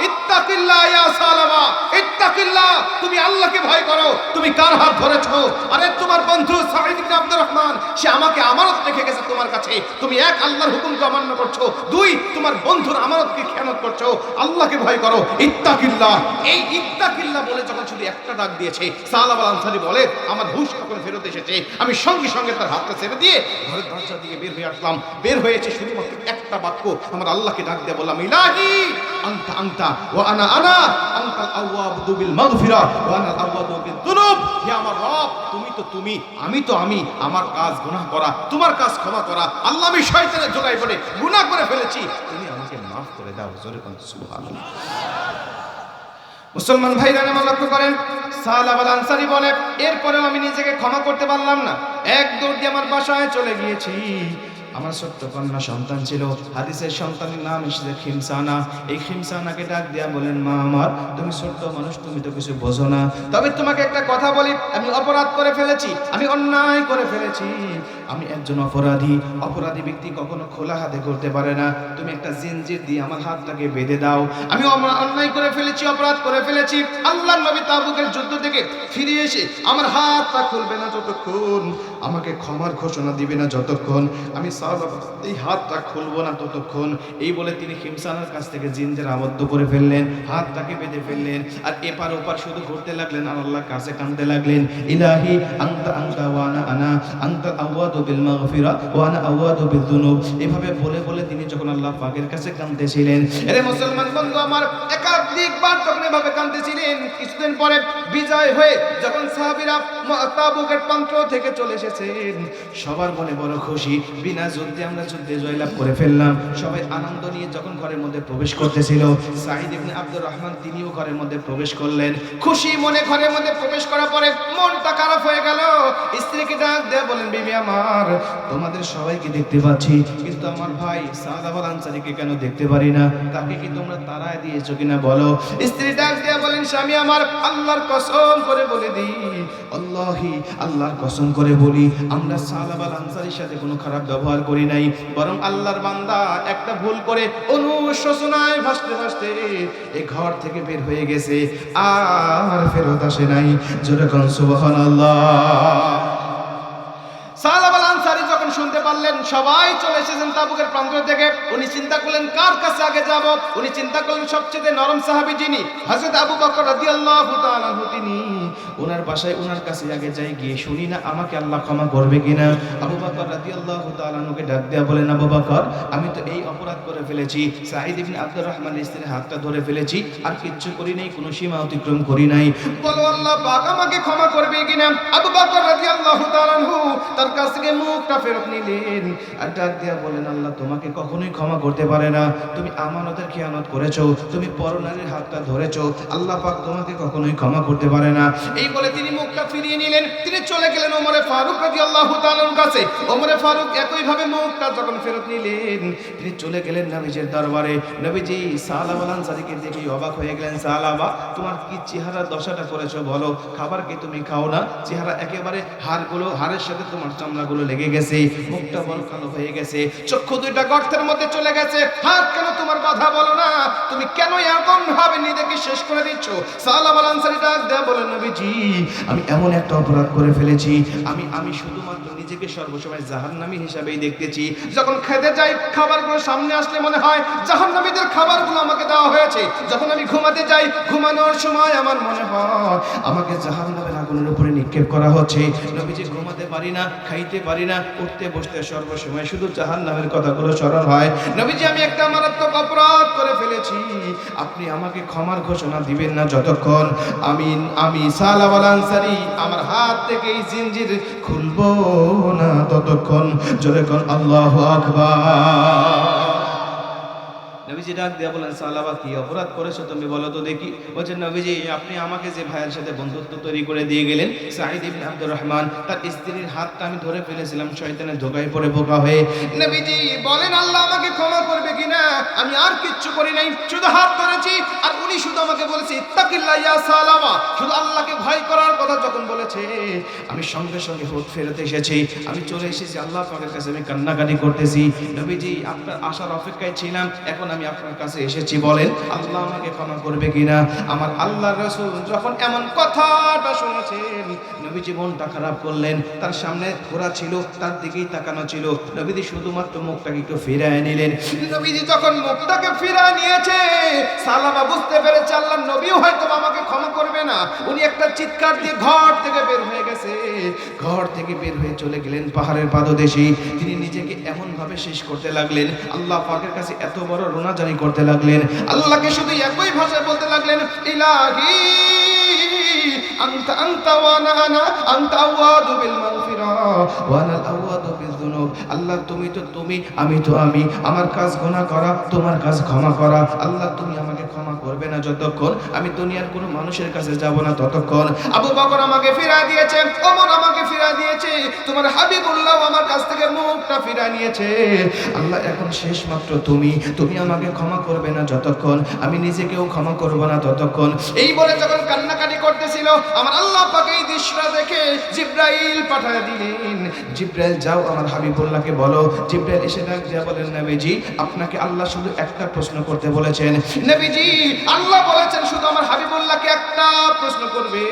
ইত্তাকিল্লাহ ইয়া সালাবা ইত্তাকিল্লাহ, তুমি আল্লাহকে ভয় করো। তুমি কার হাত ধরেছো? আরে তোমার বন্ধু সাঈদ ইবনে আব্দুর রহমান, সে আমাকে আমানত রেখে গেছে তোমার কাছে। তুমি এক, আল্লাহর হুকুমকে অমান্য করছো, দুই, তোমার বন্ধুর আমানতকে খেয়ানত করছো। আল্লাহকে ভয় করো, ইত্তাকিল্লাহ। এই ইত্তাকিল্লাহ বলে যখন শুধু একটা ডাক দিয়েছে, সালাবা আল আনসারী বলে, আমার হুঁশ তখন ফেরত এসেছে। আমি সঙ্গে সঙ্গে তার হাতটা ছেড়ে দিয়ে ঘরের দরজা দিকে বের হয়ে আসলাম। বের হয়েছে শুধুমাত্র একটা বাক্য, আমার আল্লাহকে ডাক দিয়ে বললাম, ইলাহি আনতা আনতা ওয়া আনা আনা আনতাল আওয়াবু বিল মাগফিরা ওয়া আনা আল আওয়াবু বিদ দুনুব। হে আমার রব, তুমি তো তুমি, আমি তো আমি। আমার কাজ গুনাহ করা, তোমার কাজ ক্ষমা করা। আল্লাহ, আমি শয়তানের জোড়ায় পড়ে গুনাহ করে ফেলেছি, তুমি আমাকে মাফ করে দাও। জোরে কোন সুবহানাল্লাহ। মুসলমান ভাইরা আমার লক্ষ্য করেন, সালাবা আল আনসারী বলে, এরপরেও আমি নিজেকে ক্ষমা করতে পারলাম না। এক দৌড় দিয়ে আমার বাসায় চলে গিয়েছি। আমার ছোট্ট কন্যা সন্তান ছিল, হাদিসের সন্তানের নাম এসেছে খিমসানা। এই খিমসানাকে ডাক দিয়া বলেন, মা আমার, তুমি ছোট্ট মানুষ, তুমি তো কিছু বোঝো না, তবে তোমাকে একটা কথা বলি, আমি অপরাধ করে ফেলেছি, আমি অন্যায় করে ফেলেছি। আমি একজন অপরাধী। অপরাধী ব্যক্তি কখনো খোলা হাতে করতে পারে না। তুমি একটা জিনজির দিয়ে আমার হাতটাকে বেঁধে দাও। আমি অন্যায় করে ফেলেছি, অপরাধ করে ফেলেছি। আল্লাহর নবী তাবুকের যুদ্ধ থেকে ফিরে এসে আমার হাতটা খুলবে না যতক্ষণ, আমাকে ক্ষমার ঘোষণা দিবে না যতক্ষণ, আমি এই হাতটা খুলবো না ততক্ষণ। এই বলে তিনি খিমসানার কাছ থেকে জিনদের আবদ্ধ করে ফেললেন, হাতটাকে বেঁধে ফেললেন, আর এপার ওপার শুধু ঘুরতে লাগলেন আর আল্লাহর কাছে কাঁদতে লাগলেন, ইলাহি আনতা আনতা ওয়া আনা আনা আনতা আওয়াদু বিল মাগফিরা ওয়া আনা আওয়াদু বিদ দুনুব। এভাবে বলে বলে তিনি যখন আল্লাহ পাকের কাছে কাঁদতেছিলেন, আরে মুসলমান বন্ধু আমার, একাধিকবার যখন এভাবে কাঁদতেছিলেন, কিছুদিন পরে বিজয় হয়ে যখন সাহাবীরা তাবুকের প্রান্ত থেকে চলে এসেছেন, সবার মনে বড় খুশি, বিনা যুদ্ধে আমরা যুদ্ধে জয়লাভ করে ফেললাম। সবাই আনন্দ নিয়ে যখন ঘরের মধ্যে প্রবেশ করতেছিল, সাঈদ ইবনে আব্দুর রহমান তিনিও ঘরের মধ্যে প্রবেশ করলেন। খুশি মনে ঘরের মধ্যে প্রবেশ করার পরে মনটা খারাপ হয়ে গেল। স্ত্রীকে ডাক দিয়ে বলেন, বিবি আমার, তোমাদের সবাইকে দেখতে পাচ্ছি, কিন্তু আমার ভাই সালাবা আল আনসারীকে কেন দেখতে পারি না? তাকে কি তোমরা তাড়ায় দিয়েছো কিনা বলো। স্ত্রী ডাক দিয়ে বলেন, স্বামী আমার, আল্লাহর কসম করে বলে দিই, আল্লাহি, আল্লাহর কসম করে বলি, আমরা সালাবা আল আনসারীর সাথে কোনো খারাপ ব্যবহার করি নাই, বরং আল্লাহর বান্দা একটা ভুল করে অনুশোচনায় ভাসতে ভাসতে এই ঘর থেকে বের হয়ে গেছে, আর ফেরত আসে নাই। জোরে কোন সুবহানাল্লাহ। সালাবা আল আনসারী যখন শুনতে পারলেন সবাই চলে এসেছেন তাবুকের প্রান্ত থেকে, উনি চিন্তা করলেন কার কাছে আগে যাব। উনি চিন্তা করলেন সবচেয়ে নরম সাহাবী যিনি, হযরত আবু বকর রাদিয়াল্লাহু তাআলা আনহু, তিনি ওনার বাসায় ওনার কাছে আগে যাই, গিয়ে শুনি না আমাকে আল্লাহ ক্ষমা করবে কিনা। আবু বকর রাদিয়াল্লাহু তাআলা আনহুকে ডাক দেয়া বলেন, আবু বকর, আমি তো এই অপরাধ করে ফেলেছি, সাঈদ ইবনে আব্দুর রহমানের স্ত্রীর হাতটা ধরে ফেলেছি, আর কিচ্ছু করি নাই, কোনো সীমা অতিক্রম করি নাই, বলো আল্লাহ পাক আমাকে ক্ষমা করবে কিনা। আবু বকর রাদিয়াল্লাহু তাআলা আনহু তার কাছ থেকে মুখটা ফেরত নিলেন আর ডাক দিয়া বলেন, আল্লাহ তোমাকে কখনোই ক্ষমা করতে পারে না, তুমি আমানতের খেয়ানত করেছো, তুমি পরনারীর হাতটা ধরেছো, আল্লাহ পাক তোমাকে কখনোই ক্ষমা করতে পারে না। এই বলে তিনি মুখটা ফিরিয়ে নিলেন, তিনি চলে গেলেন ওমরে ফারুক রাদিয়াল্লাহু তাআলার কাছে। ওমরে ফারুক একই ভাবে মুখটা যখন ফেরত নিলেন, তিনি চলে গেলেন নবীজির দরবারে। নবীজি সালাবা আল আনসারীকে দেখে অবাক হয়ে গেলেন, সালাবা, তোমার কি চেহারা দশাটা করেছো বলো, খাবার কি তুমি খাও না? চেহারা একেবারে হাড়ের সাথে তোমার চামড়াগুলো লেগে গেছে, মুখটা বড় কালো হয়ে গেছে, চক্ষু দুইটা গর্তের মধ্যে চলে গেছে, হাত কেন তোমার কথা বলো না? তুমি কেন এরকম ভাবে নিজেকে শেষ করে দিচ্ছ? সালাবা আল আনসারী ডাক দেয়া বলেন, নবীজি, আমি এমন একটা অপরাধ করে ফেলেছি, আমি শুধুমাত্র নিজেকে সর্বসময় জাহান্নামী হিসাবেই দেখতেছি। যখন খেতে যাই, খাবারগুলো সামনে আসলে মনে হয় জাহান্নামীদের খাবারগুলো আমাকে দেওয়া হয়েছে। যখন আমি ঘুমাতে যাই, ঘুমানোর সময় আমার মনে হয় আমাকে জাহান্নামের আগুনের উপরে নিক্ষেপ করা হচ্ছে। নবীজি, ঘুমাতে পারি না, খাইতে পারি না, উঠতে বসতে সর্বসময় শুধু জাহান্নামের কথাগুলো স্মরণ হয়। নবীজি, আমি একটা মারাত্মক অপরাধ করে ফেলেছি, আপনি আমাকে ক্ষমার ঘোষণা দিবেন না যতক্ষণ আমি সালাবা আল আনসারী আমার হাত থেকে এই জিনজির খুলবো না ততক্ষণ। জোরে কোন আল্লাহু আকবার। নবীজি ডাক দিয়া বলেন, সালাবা, কি অপরাধ করেছো তুমি বলো তো দেখি। বলছেন, নবীজি, আপনি আমাকে যে ভাইয়ের সাথে বন্ধুত্ব তৈরি করে দিয়ে গেলেন, সাঈদ ইবনে আব্দুর রহমান, তার স্ত্রীর হাতটা আমি ধরে ফেলেছিলাম শয়তানের ধোঁকায় পড়ে বোকা হয়ে। নবীজি বলেন, আল্লাহ আমাকে ক্ষমা করবে কিনা? আমি আর কিচ্ছু করি নাই, শুধু হাত ধরেছি, আর উনি শুধু আমাকে বলেছে, ইত্তাকিল্লাহ ইয়া সালাবা, শুধু আল্লাহকে ভয় করার কথা যখন বলেছে বলেছে, আমি সঙ্গে সঙ্গে ফেরত এসেছি। আমি চলে এসেছি আল্লাহ পাকের কাছে, আমি কান্নাকাটি করতেছি, নবীজি আপনার আসার অপেক্ষায় ছিলাম, এখন আমি আপনার কাছে এসেছি, বলেন আল্লাহ আমাকে ক্ষমা করবে কিনা। আমার আল্লাহর রাসূল যখন এমন কথাটা শুনেছেন, নবীজি মনটা খারাপ করলেন। তার সামনে ঘোড়া ছিল, তার দিকেই তাকানো ছিল, নবীজি শুধুমাত্র মুখটাকে একটু ফিরায় নিলেন। নবীজি যখন মুখটাকে ফিরায় নিয়েছে, সালাবা বুঝতে পেরেছে আল্লাহর নবীও হয়তো আমাকে ক্ষমা করবে না। উনি একটা চিৎকার দিয়ে ঘর থেকে বের হয়ে গেছে, ঘর থেকে বের হয়ে চলে গেলেন পাহাড়ের পাদদেশে। তিনি নিজেকে এমন ভাবে শেষ করতে লাগলেন, আল্লাহ পাকের কাছে এত বড় রোনাজানি করতে লাগলেন, আল্লাহকে শুধু একই ভাষায় বলতে লাগলেন, ইলাহি আনতা আনতা ওয়া আনা আনা আনতা আওয়াদু বিল মাগফিরা ওয়া আনা আওয়াদু বিল যুনুব। আল্লাহ তুমি তো তুমি, আমি তো আমি, আমার কাজ গুনাহ করা, তোমার কাজ ক্ষমা করা। আল্লাহ তুমি আমাকে ক্ষমা করবে না যতক্ষণ আমি দুনিয়ার কোনো মানুষের কাছে যাব না ততক্ষণ। আবু বকর আমাকে ফিরিয়ে দিয়েছে, ওমর আমাকে ফিরিয়ে দিয়েছে, তোমার হাবিবুল্লাহ আমার কাছ থেকে মুখটা ফিরিয়ে নিয়েছে। আল্লাহ এখন শেষ মাত্র তুমি, তুমি আমাকে ক্ষমা করবে না যতক্ষণ আমি নিজেকেও ক্ষমা করব না ততক্ষণ। এই বলে যখন কান্নাকাটি করতেছিল, আমার আল্লাহ পাক এই দৃশ্যটা দেখে জিবরাইল পাঠিয়ে দিলেন, জিবরাইল যাও আমার হাবিবুল্লাহকে বলো। জিবরাইল এসে ডাক দিয়া বলেন, নবীজি আপনাকে আল্লাহ শুধু একটা প্রশ্ন করতে বলেছেন। নবীজি আল্লাহ বলেছেন শুধু আমার হাবিবুল্লাহকে একটা প্রশ্ন করবে,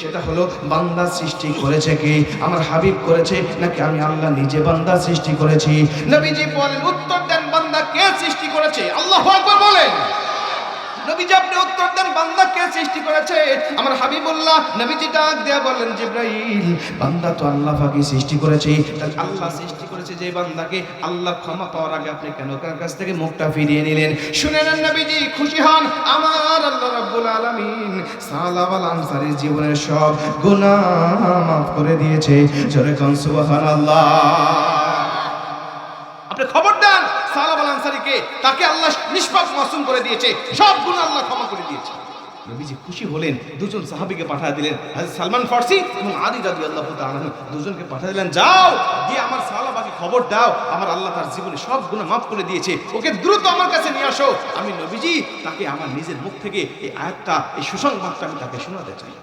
সেটা হলো বান্দা সৃষ্টি করেছে কে, আমার হাবিব করেছে নাকি আমি আল্লাহ নিজে বান্দা সৃষ্টি করেছি। নবীজি বলেন, উত্তর দেন বান্দা কে সৃষ্টি করেছে। আল্লাহু আকবার বলেন। নবীজি আপনি উত্তর দেন বান্দা কে সৃষ্টি করেছে। আমার হাবিবুল্লাহ নবীজি ডাক দেয়া বলেন, জিবরাইল বান্দা তো আল্লাহ পাকই সৃষ্টি করেছে, তাহলে আল্লাহ সৃষ্টি করেছে যে বান্দাকে, আল্লাহ ক্ষমা পাওয়ার আগে আপনি কেন তার কাছ থেকে মুখটা ফিরিয়ে নিলেন। শুনে নেন নবীজি খুশি হন, আমার আল্লাহ রাব্বুল আলামিন সালাব আল আনসারীর জীবনের সব গুনাহ মাফ করে দিয়েছে। জোরে কোন সুবহানাল্লাহ। আপনি খবর দেন সালাব আল আনসারীকে, তাকে আল্লাহ নিষ্পাপ মাসুম করে দিয়েছে, সব গুনাহ আল্লাহ ক্ষমা করে দিয়েছে। নবীজি খুশি হলেন, দুজন সাহাবীকে পাঠিয়ে দিলেন, হযরত সালমান ফারসি এবং আলী রাদিয়াল্লাহু তাআলা দুজনকে পাঠিয়ে দিলেন, যাও গিয়ে আমার সাহাবাকে খবর দাও আমার আল্লাহ তার জীবনে সব গুনাহ মাফ করে দিয়েছে, ওকে দ্রুত আমার কাছে নিয়ে আসো। আমি নবীজি তাকে আমার নিজের মুখ থেকে এই আয়াতটা, এই সুসংবাদটা আমি তাকে শোনাতে চাই।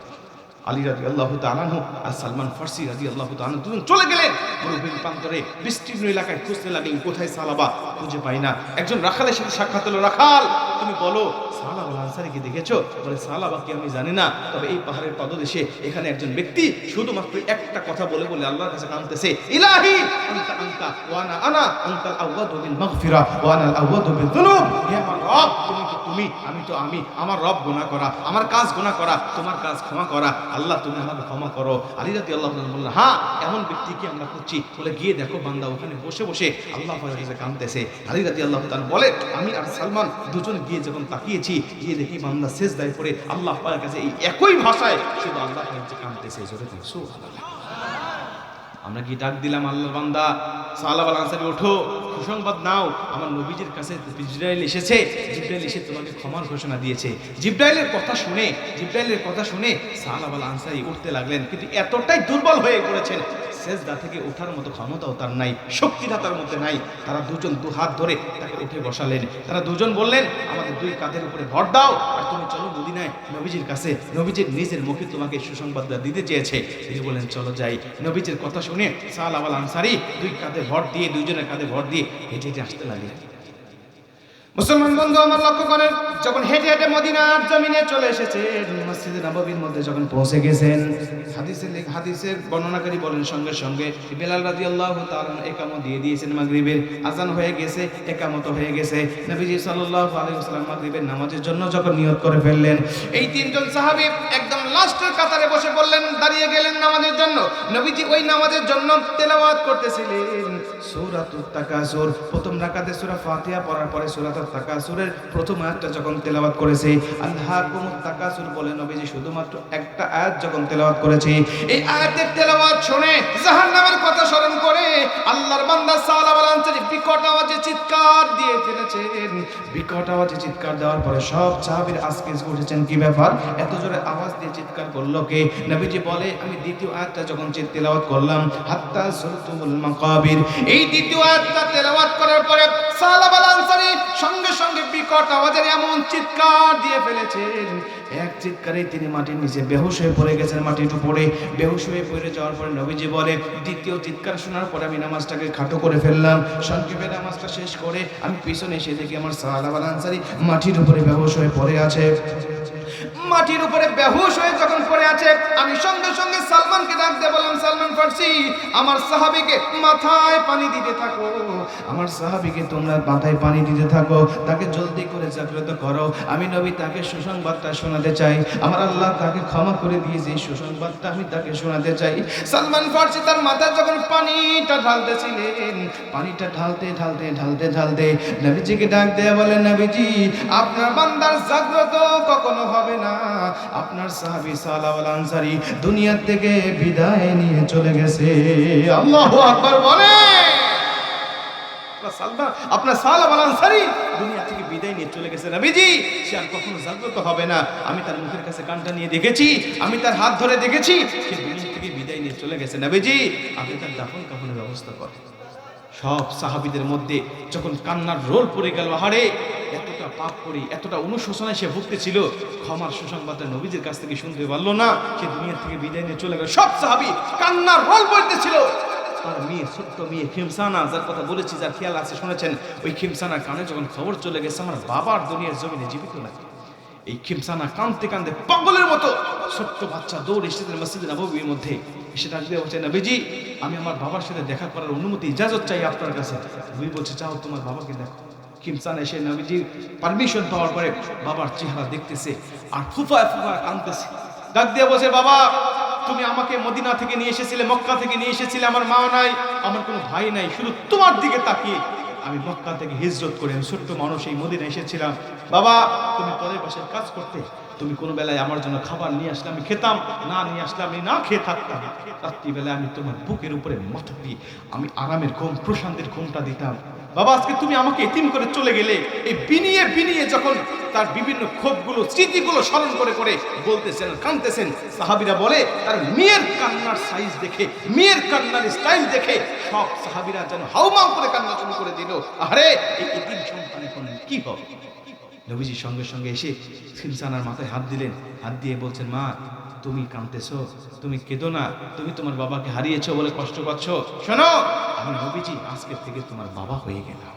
আলী রাদিয়াল্লাহু তাআলা আর সালমান ফারসি রাদিয়াল্লাহু তাআলা দুজন চলে গেলেন মরুভূমির প্রান্তরে, বিস্তীর্ণ এলাকায় খুঁজতে লাগলেন, কোথায় সালাবা, খুঁজে পাই না। একজন রাখালের সাথে সাক্ষাৎ হলো, রাখাল তুমি বলো সালাব আল আনসারীকে দেখেছো? বলে সালাবাকে আমি জানি না, তবে এই পাহাড়ের পাদদেশে এখানে একজন ব্যক্তি শুধুমাত্র একটা কথা বলে বলে আল্লাহর কাছে কাঁদতেছে, ইলাহি আনতা আনতা ওয়া আনা আনা আনতাল আওয়াদু বিল মাগফিরা ওয়া আনাল আওয়াদু বিল যুনুব। হে আমার রব তুমি তো তুমি, আমি তো আমি, আমার রব গুনাহ করা, আমার কাজ গুনাহ করা, তোমার কাজ ক্ষমা করা, আল্লাহ তুমি আমাকে ক্ষমা করো। আলী রাদিয়াল্লাহু তাআলা বললেন, হ্যাঁ এমন ব্যক্তিকে আমরা খুঁজছি। বলে গিয়ে দেখো বান্দা ওখানে বসে বসে আল্লাহ পাকের কাছে কাঁদতেছে। আলী রাদিয়াল্লাহু তাআলা বলে, আমি আর সালমান দুজন গিয়ে যখন তাকিয়েছি, গিয়ে দেখি বান্দা সিজদায় পড়ে আল্লাহ পাকের কাছে এই একই ভাষায় শুধু আল্লাহ পাকের কাছে কাঁদতেছে। জোরে বলো সুবহানাল্লাহ। আমরা কি ডাক দিলাম, আল্লাহর বান্দা সালাব আল আনসারী ওঠো, সুসংবাদ নাও, আমার নবীজির কাছে জিবরাইল এসেছে, জিবরাইল এসে তোমাকে ক্ষমার ঘোষণা দিয়েছে। জিবরাইলের কথা শুনে সালাব আল আনসারী উঠতে লাগলেন, কিন্তু এতটাই দুর্বল হয়ে পড়েছেন, সেজদা থেকে ওঠার মতো ক্ষমতাও তার নাই, শক্তিটা তার মধ্যে নাই। তারা দুজন দু হাত ধরে তাকে উঠে বসালেন। তারা দুজন বললেন, আমাদের দুই কাঁধের উপরে ভর দাও, আর তুমি চলো মদিনায় নবীজির কাছে, নবীজির নিজের মুখে তোমাকে সুসংবাদটা দিতে চেয়েছে। তিনি বলেন চলো যাই। নবীজির কথা শুনে সালাব আল আনসারী দুই কাঁধে ভর দিয়ে, দুইজনের কাঁধে ভর দিয়ে হেঁটে হেঁটে আসতে লাগলেন। মুসলমান বন্ধু আমার লক্ষ্য করেন, যখন হেঁটে হেঁটে মদিনার জমিনে চলে এসেছেন, মসজিদে নববীর মধ্যে যখন পৌঁছে গেছেন, হাদিসের বর্ণনাকারী বলেন সঙ্গে সঙ্গে বেলাল রাদিয়াল্লাহু তাআলা ইকামত দিয়ে দিয়েছেন, মাগরিবের আজান হয়ে গেছে, ইকামত হয়ে গেছে। নবীজি সাল্লাল্লাহু আলাইহি ওয়াসাল্লাম মাগরিবের নামাজের জন্য যখন নিয়ত করে ফেললেন, এই তিনজন সাহাবী একদম লাস্টের কাতারে বসে পড়লেন, দাঁড়িয়ে গেলেন নামাজের জন্য। নবীজি ওই নামাজের জন্য তেলাওয়াত করতেছিলেন সূরাতুত তাকাসুর। প্রথম রাকাতে সূরা ফাতিহা পড়ার পরে সূরাতুত তাকাসুরের প্রথম আয়াতটা যখন তেলাওয়াত করেছে, আল্লাহকুমুত তাকাসুর বলে নবীজি শুধুমাত্র একটা আয়াত যখন তেলাওয়াত করেছে, এই আয়াতের তেলাওয়াত শুনে জাহান্নামের কথা স্মরণ করে আল্লাহর বান্দা সালাব আল আনসারী বিকট আওয়াজে চিৎকার দিয়ে ফেলেছেন। বিকট আওয়াজে চিৎকার দেওয়ার পরে সব সাহাবীর আজকে উঠেছেন, কি ব্যাপার এত জোরে আওয়াজ দিয়ে চিৎকার চিৎকার করলো কে? নবীজি বলে আমি দ্বিতীয় আয়াতটা যখন তেলাওয়াত করলাম, হাত্তা যুরতুমুল মাকাবির, এই দ্বিতীয় আয়াতটা তেলাওয়াত করার পরে সালাবা আল আনসারী সঙ্গে সঙ্গে বিকট আওয়াজে এমন চিৎকার দিয়ে ফেলেছেন, এক চিৎকারে তিনি মাটির নিচে বেহুশ হয়ে পড়ে গেছেন। মাটির উপরে বেহুশ হয়ে পড়ে যাওয়ার পরে নবীজি বলে দ্বিতীয় চিৎকার শোনার পরে আমি নামাজটাকে খাটো করে ফেললাম। সংক্ষেপে নামাজটা শেষ করে আমি পিছনে এসে দেখি আমার সালাবা আল আনসারী মাটির উপরে বেহুশ হয়ে পড়ে আছে। মাটির উপরে বেহুশ হয়ে যখন পড়ে আছে, আমি সঙ্গে সঙ্গে সালমানকে ডাক দিয়ে বললাম, সালমান ফার্সি, আমার সাহাবীকে মাথায় পানি দিতে থাকো, আমার সাহাবীকে তোমরা মাথায় পানি দিতে থাকো, তাকে জলদি করে জাগ্রত করো। আমি নবী তাকে সুসংবাদটা শোনাতে চাই, আমার আল্লাহ তাকে ক্ষমা করে দিয়েছে, এই সুসংবাদটা আমি তাকে শোনাতে চাই। সালমান ফার্সি তার মাথায় যখন পানিটা ঢালতেছিলেন, পানিটা ঢালতে ঢালতে ঢালতে ঢালতে নবীজিকে ডাক দিয়ে বলেন, নবীজি আপনার বান্দার জাগ্রত কখনো হবে না, আপনার সাহাবী সালাবা আল আনসারী দুনিয়া থেকে বিদায় নিয়ে চলে গেছে। আল্লাহু আকবার বলে, আপনার সালাবা আল আনসারী দুনিয়া থেকে বিদায় নিয়ে চলে গেছে নবীজি, সে আর কখনো জাগ্রত হবে না। আমি তার মুখের কাছে কানটা নিয়ে দেখেছি, আমি তার হাত ধরে দেখেছি, সে দুনিয়া থেকে বিদায় নিয়ে চলে গেছে। নবীজি আপনি তার দাফন কাফনের ব্যবস্থা করেন। সব সাহাবীদের মধ্যে যখন কান্নার রোল পড়ে গেল, হারে এতটা পাপ করি, এতটা অনুশোচনায় সে ভুগতেছিল, ক্ষমার সুসংবাদটা নবীজির কাছ থেকে শুনতে পারলো না, সে দুনিয়া থেকে বিদায় নিয়ে চলে গেল। সব সাহাবী কান্নার রোল পড়তেছিল। তার মেয়ে, ছোট্ট মেয়ে খিমসানা, যার কথা বলেছি, যার খেয়াল আছে শুনেছেন, ওই খিমসানার কানে যখন খবর চলে গেছে আমার বাবার দুনিয়ার জমিনে জীবিত নাই, এই খিমসানা কাঁদতে কাঁদতে পাগলের মতো, ছোট্ট বাচ্চা দৌড় এসেছে মসজিদে নববীর মধ্যে, এসে ডাক দিয়ে বলছে, নবীজি আমি আমার বাবার সাথে দেখা করার অনুমতি, ইজাজত চাই আপনার কাছে। নবী বলছে, চাও তোমার বাবাকে দেখো। খিমসানা এসে নবীজি পারমিশন পাওয়ার পরে বাবার চেহারা দেখতেছে আর ফুফায় ফুফায় কাঁদতেছে। ডাক দিয়ে বলছে, বাবা তুমি আমাকে মদিনা থেকে নিয়ে এসেছিলে, মক্কা থেকে নিয়ে এসেছিলে, আমার মা নাই, আমার কোনো ভাই নাই, শুধু তোমার দিকে তাকিয়ে আমি মক্কা থেকে হিজরত করে আমি ছোট্ট মানুষ এই মদিনা এসেছিলাম। বাবা তুমি পরের বাসায় কাজ করতে, তুমি কোনো বেলায় আমার জন্য খাবার নিয়ে আসলে আমি খেতাম, না নিয়ে আসলে আমি না খেয়ে থাকতাম, রাত্রিবেলায় আমি তোমার বুকের উপরে মাথা দিয়ে আমি আরামের ঘুম, প্রশান্তির ঘুমটা দিতাম। বাবা আজকে তুমি আমাকে এতিম করে চলে গেলে। এই বিনিয়ে বিনিয়ে যখন তার বিভিন্ন ক্ষোভগুলো, স্মৃতিগুলো স্মরণ করে করে বলতেছেন, কাঁদতেছেন, সাহাবীরা বলে তার মেয়ের কান্নার সাইজ দেখে, মেয়ের কান্নার স্টাইল দেখে সব সাহাবীরা যেন হাউমাউ করে কান্না শুরু করে দিল। আরে এই এতিম সন্তান এখন কি হবে? নবীজি সঙ্গে সঙ্গে এসে খিমসানার মাথায় হাত দিলেন, হাত দিয়ে বলছেন, মা তুমি কাঁদতেছো, তুমি কেঁদো না, তুমি তোমার বাবাকে হারিয়েছো বলে কষ্ট পাচ্ছ, শোনো আমি নবীজি আজকে থেকে তোমার বাবা হয়ে গেলাম,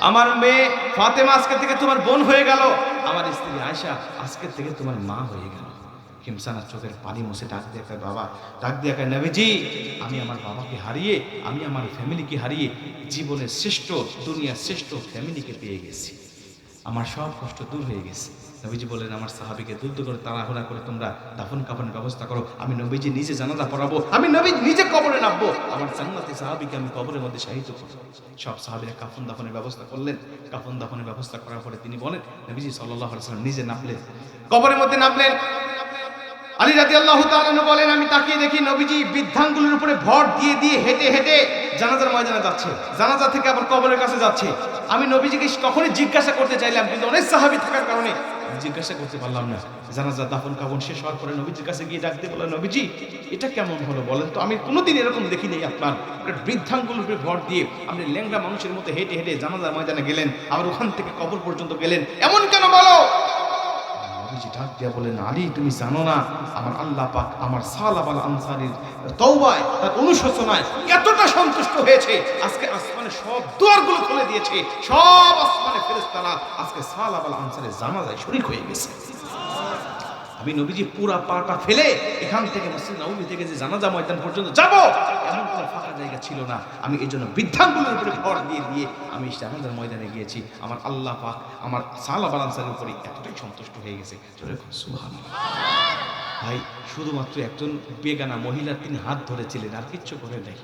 আমার মেয়ে ফাতেমা আজকে থেকে তোমার বোন হয়ে গেল, আমার স্ত্রী আয়েশা আজকে থেকে তোমার মা হয়ে গেল। খিমসানার চোখের পানি মুছে ডাক দিয়ে বাবা, ডাক দিয়ে নবীজি আমি আমার বাবাকে হারিয়ে, আমি আমার ফ্যামিলিকে হারিয়ে জীবনের শ্রেষ্ঠ, দুনিয়ার শ্রেষ্ঠ ফ্যামিলিকে পেয়ে গেছি, আমার সব কষ্ট দূর হয়ে গেছে। নবীজি বললেন, আমার সাহাবীকে দ্রুত করে তাড়াহুড়া করে তোমরা দাফন কাফনের ব্যবস্থা করো, আমি নবীজি নিজে জানাজা পড়াবো, আমি নবী নিজে কবরে নামবো, আমার জান্নাতি সাহাবীকে আমি কবরের মধ্যে শাহিদ করব। সব সাহাবীরা কাফন দাফনের ব্যবস্থা করলেন। কাফন দাফনের ব্যবস্থা করার পরে তিনি বলেন, নবীজি সাল্লাল্লাহু আলাইহি ওয়াসাল্লাম নিজে নামলেন, কবরের মধ্যে নামলেন। আলী রাদিয়াল্লাহু তাআলা আনহু বলেন, আমি তাকিয়ে দেখি নবীজি বৃদ্ধাঙ্গুলের উপরে ভর দিয়ে দিয়ে হেঁটে হেঁটে জানাজার ময়দানে যাচ্ছে, জানাজা থেকে আবার কবরের কাছে যাচ্ছে। আমি নবীজিকে তখনই জিজ্ঞাসা করতে চাইলাম, কিন্তু অনেক সাহাবী থাকার কারণে জিজ্ঞাসা করতে পারলাম না। জানাজা দাফন কাফন শেষ হওয়ার পরে নবীজির কাছে গিয়ে ডাকতে বললেন, নবীজি এটা কেমন হলো বলেন তো, আমি কোনোদিন এরকম দেখি নাই, আপনার বৃদ্ধাঙ্গুলের উপরে ভর দিয়ে আপনি ল্যাংড়া মানুষের মতো হেঁটে হেঁটে জানাজার ময়দানে গেলেন, আবার ওখান থেকে কবর পর্যন্ত গেলেন, এমন কেন বলো? নবীজি ডাক দিয়া বলেন, আলী তুমি জানো না আমার আল্লাহ পাক আমার সালাবা আল আনসারীর তওবায়, তার অনুশোচনায় এতটা সন্তুষ্ট হয়েছে, আজকে আসমানে সব দুয়ারগুলো খুলে দিয়েছে, সব আসমানে ফেরেশতারা আজকে সালাবা আল আনসারীর জানাজায় শরীক হয়ে গেছে। আমি নবীজি পুরা পাটা ফেলে এখান থেকে মসজিদ নববী থেকে যে জানাজা ময়দান পর্যন্ত যাব, এমন কোনো ফাঁকা জায়গা ছিল না। আমি এই জন্য বৃদ্ধাঙ্গুলের উপরে ভর দিয়ে দিয়ে আমি জানাজার ময়দানে গিয়েছি। আমার আল্লাহ পাক আমার সালাবা আল আনসারীর উপরে এতটাই সন্তুষ্ট হয়ে গেছে। সুবহানাল্লাহ। ভাই শুধুমাত্র একজন বেগানা মহিলা তিনি হাত ধরেছিলেন, আর কিচ্ছু করে নাই।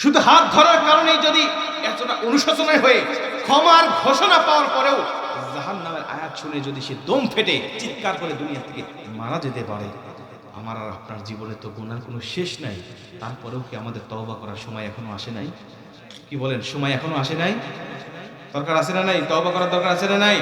শুধু হাত ধরার কারণেই যদি এতটা অনুশোচনায় হয়ে ক্ষমার ঘোষণা পাওয়ার পরেও জাহান্নামের আয়াত শুনে যদি সে দম ফেটে চিৎকার করে দুনিয়া থেকে মারা যেতে পারে, আমার আর আপনার জীবনে তো গুনার কোনো শেষ নাই। তারপরেও কি আমাদের তওবা করার সময় এখনো আসে নাই? কি বলেন, সময় এখনো আসে নাই? দরকার আছে না নাই? তওবা করার দরকার আছে না নাই?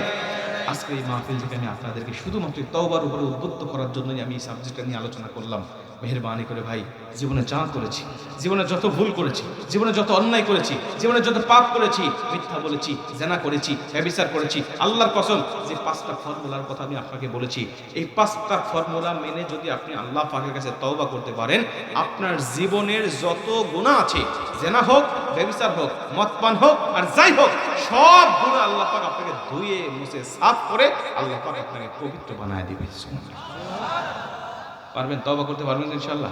আজকে এই মাহফিল থেকে আমি আপনাদেরকে শুধুমাত্র তওবার উপরে উদ্বুদ্ধ করার জন্যই আমি এই সাবজেক্টটা নিয়ে আলোচনা করলাম। মেহেরবানি করে ভাই, জীবনে যা করেছি, জীবনে যত ভুল করেছি, জীবনে যত অন্যায় করেছি, জীবনে যত পাপ করেছি, মিথ্যা বলেছি, জেনা করেছি, ব্যভিচার করেছি, আল্লাহর কসম যে 5টা ফর্মুলার কথা আমি আপনাকে বলেছি, এই 5টা ফর্মুলা মেনে যদি আপনি আল্লাহ পাকের কাছে তওবা করতে পারেন, আপনার জীবনের যত গুনাহ আছে, জেনা হোক, ব্যভিচার হোক, মদপান হোক, আর যাই হোক, সব গুনাহ আল্লাহ পাক আপনাকে ধুয়ে মুছে সাফ করে আল্লাহ পাক আপনাকে পবিত্র বানায় দিবে। পারবেন? তওবা করতে পারবেন ইনশাআল্লাহ?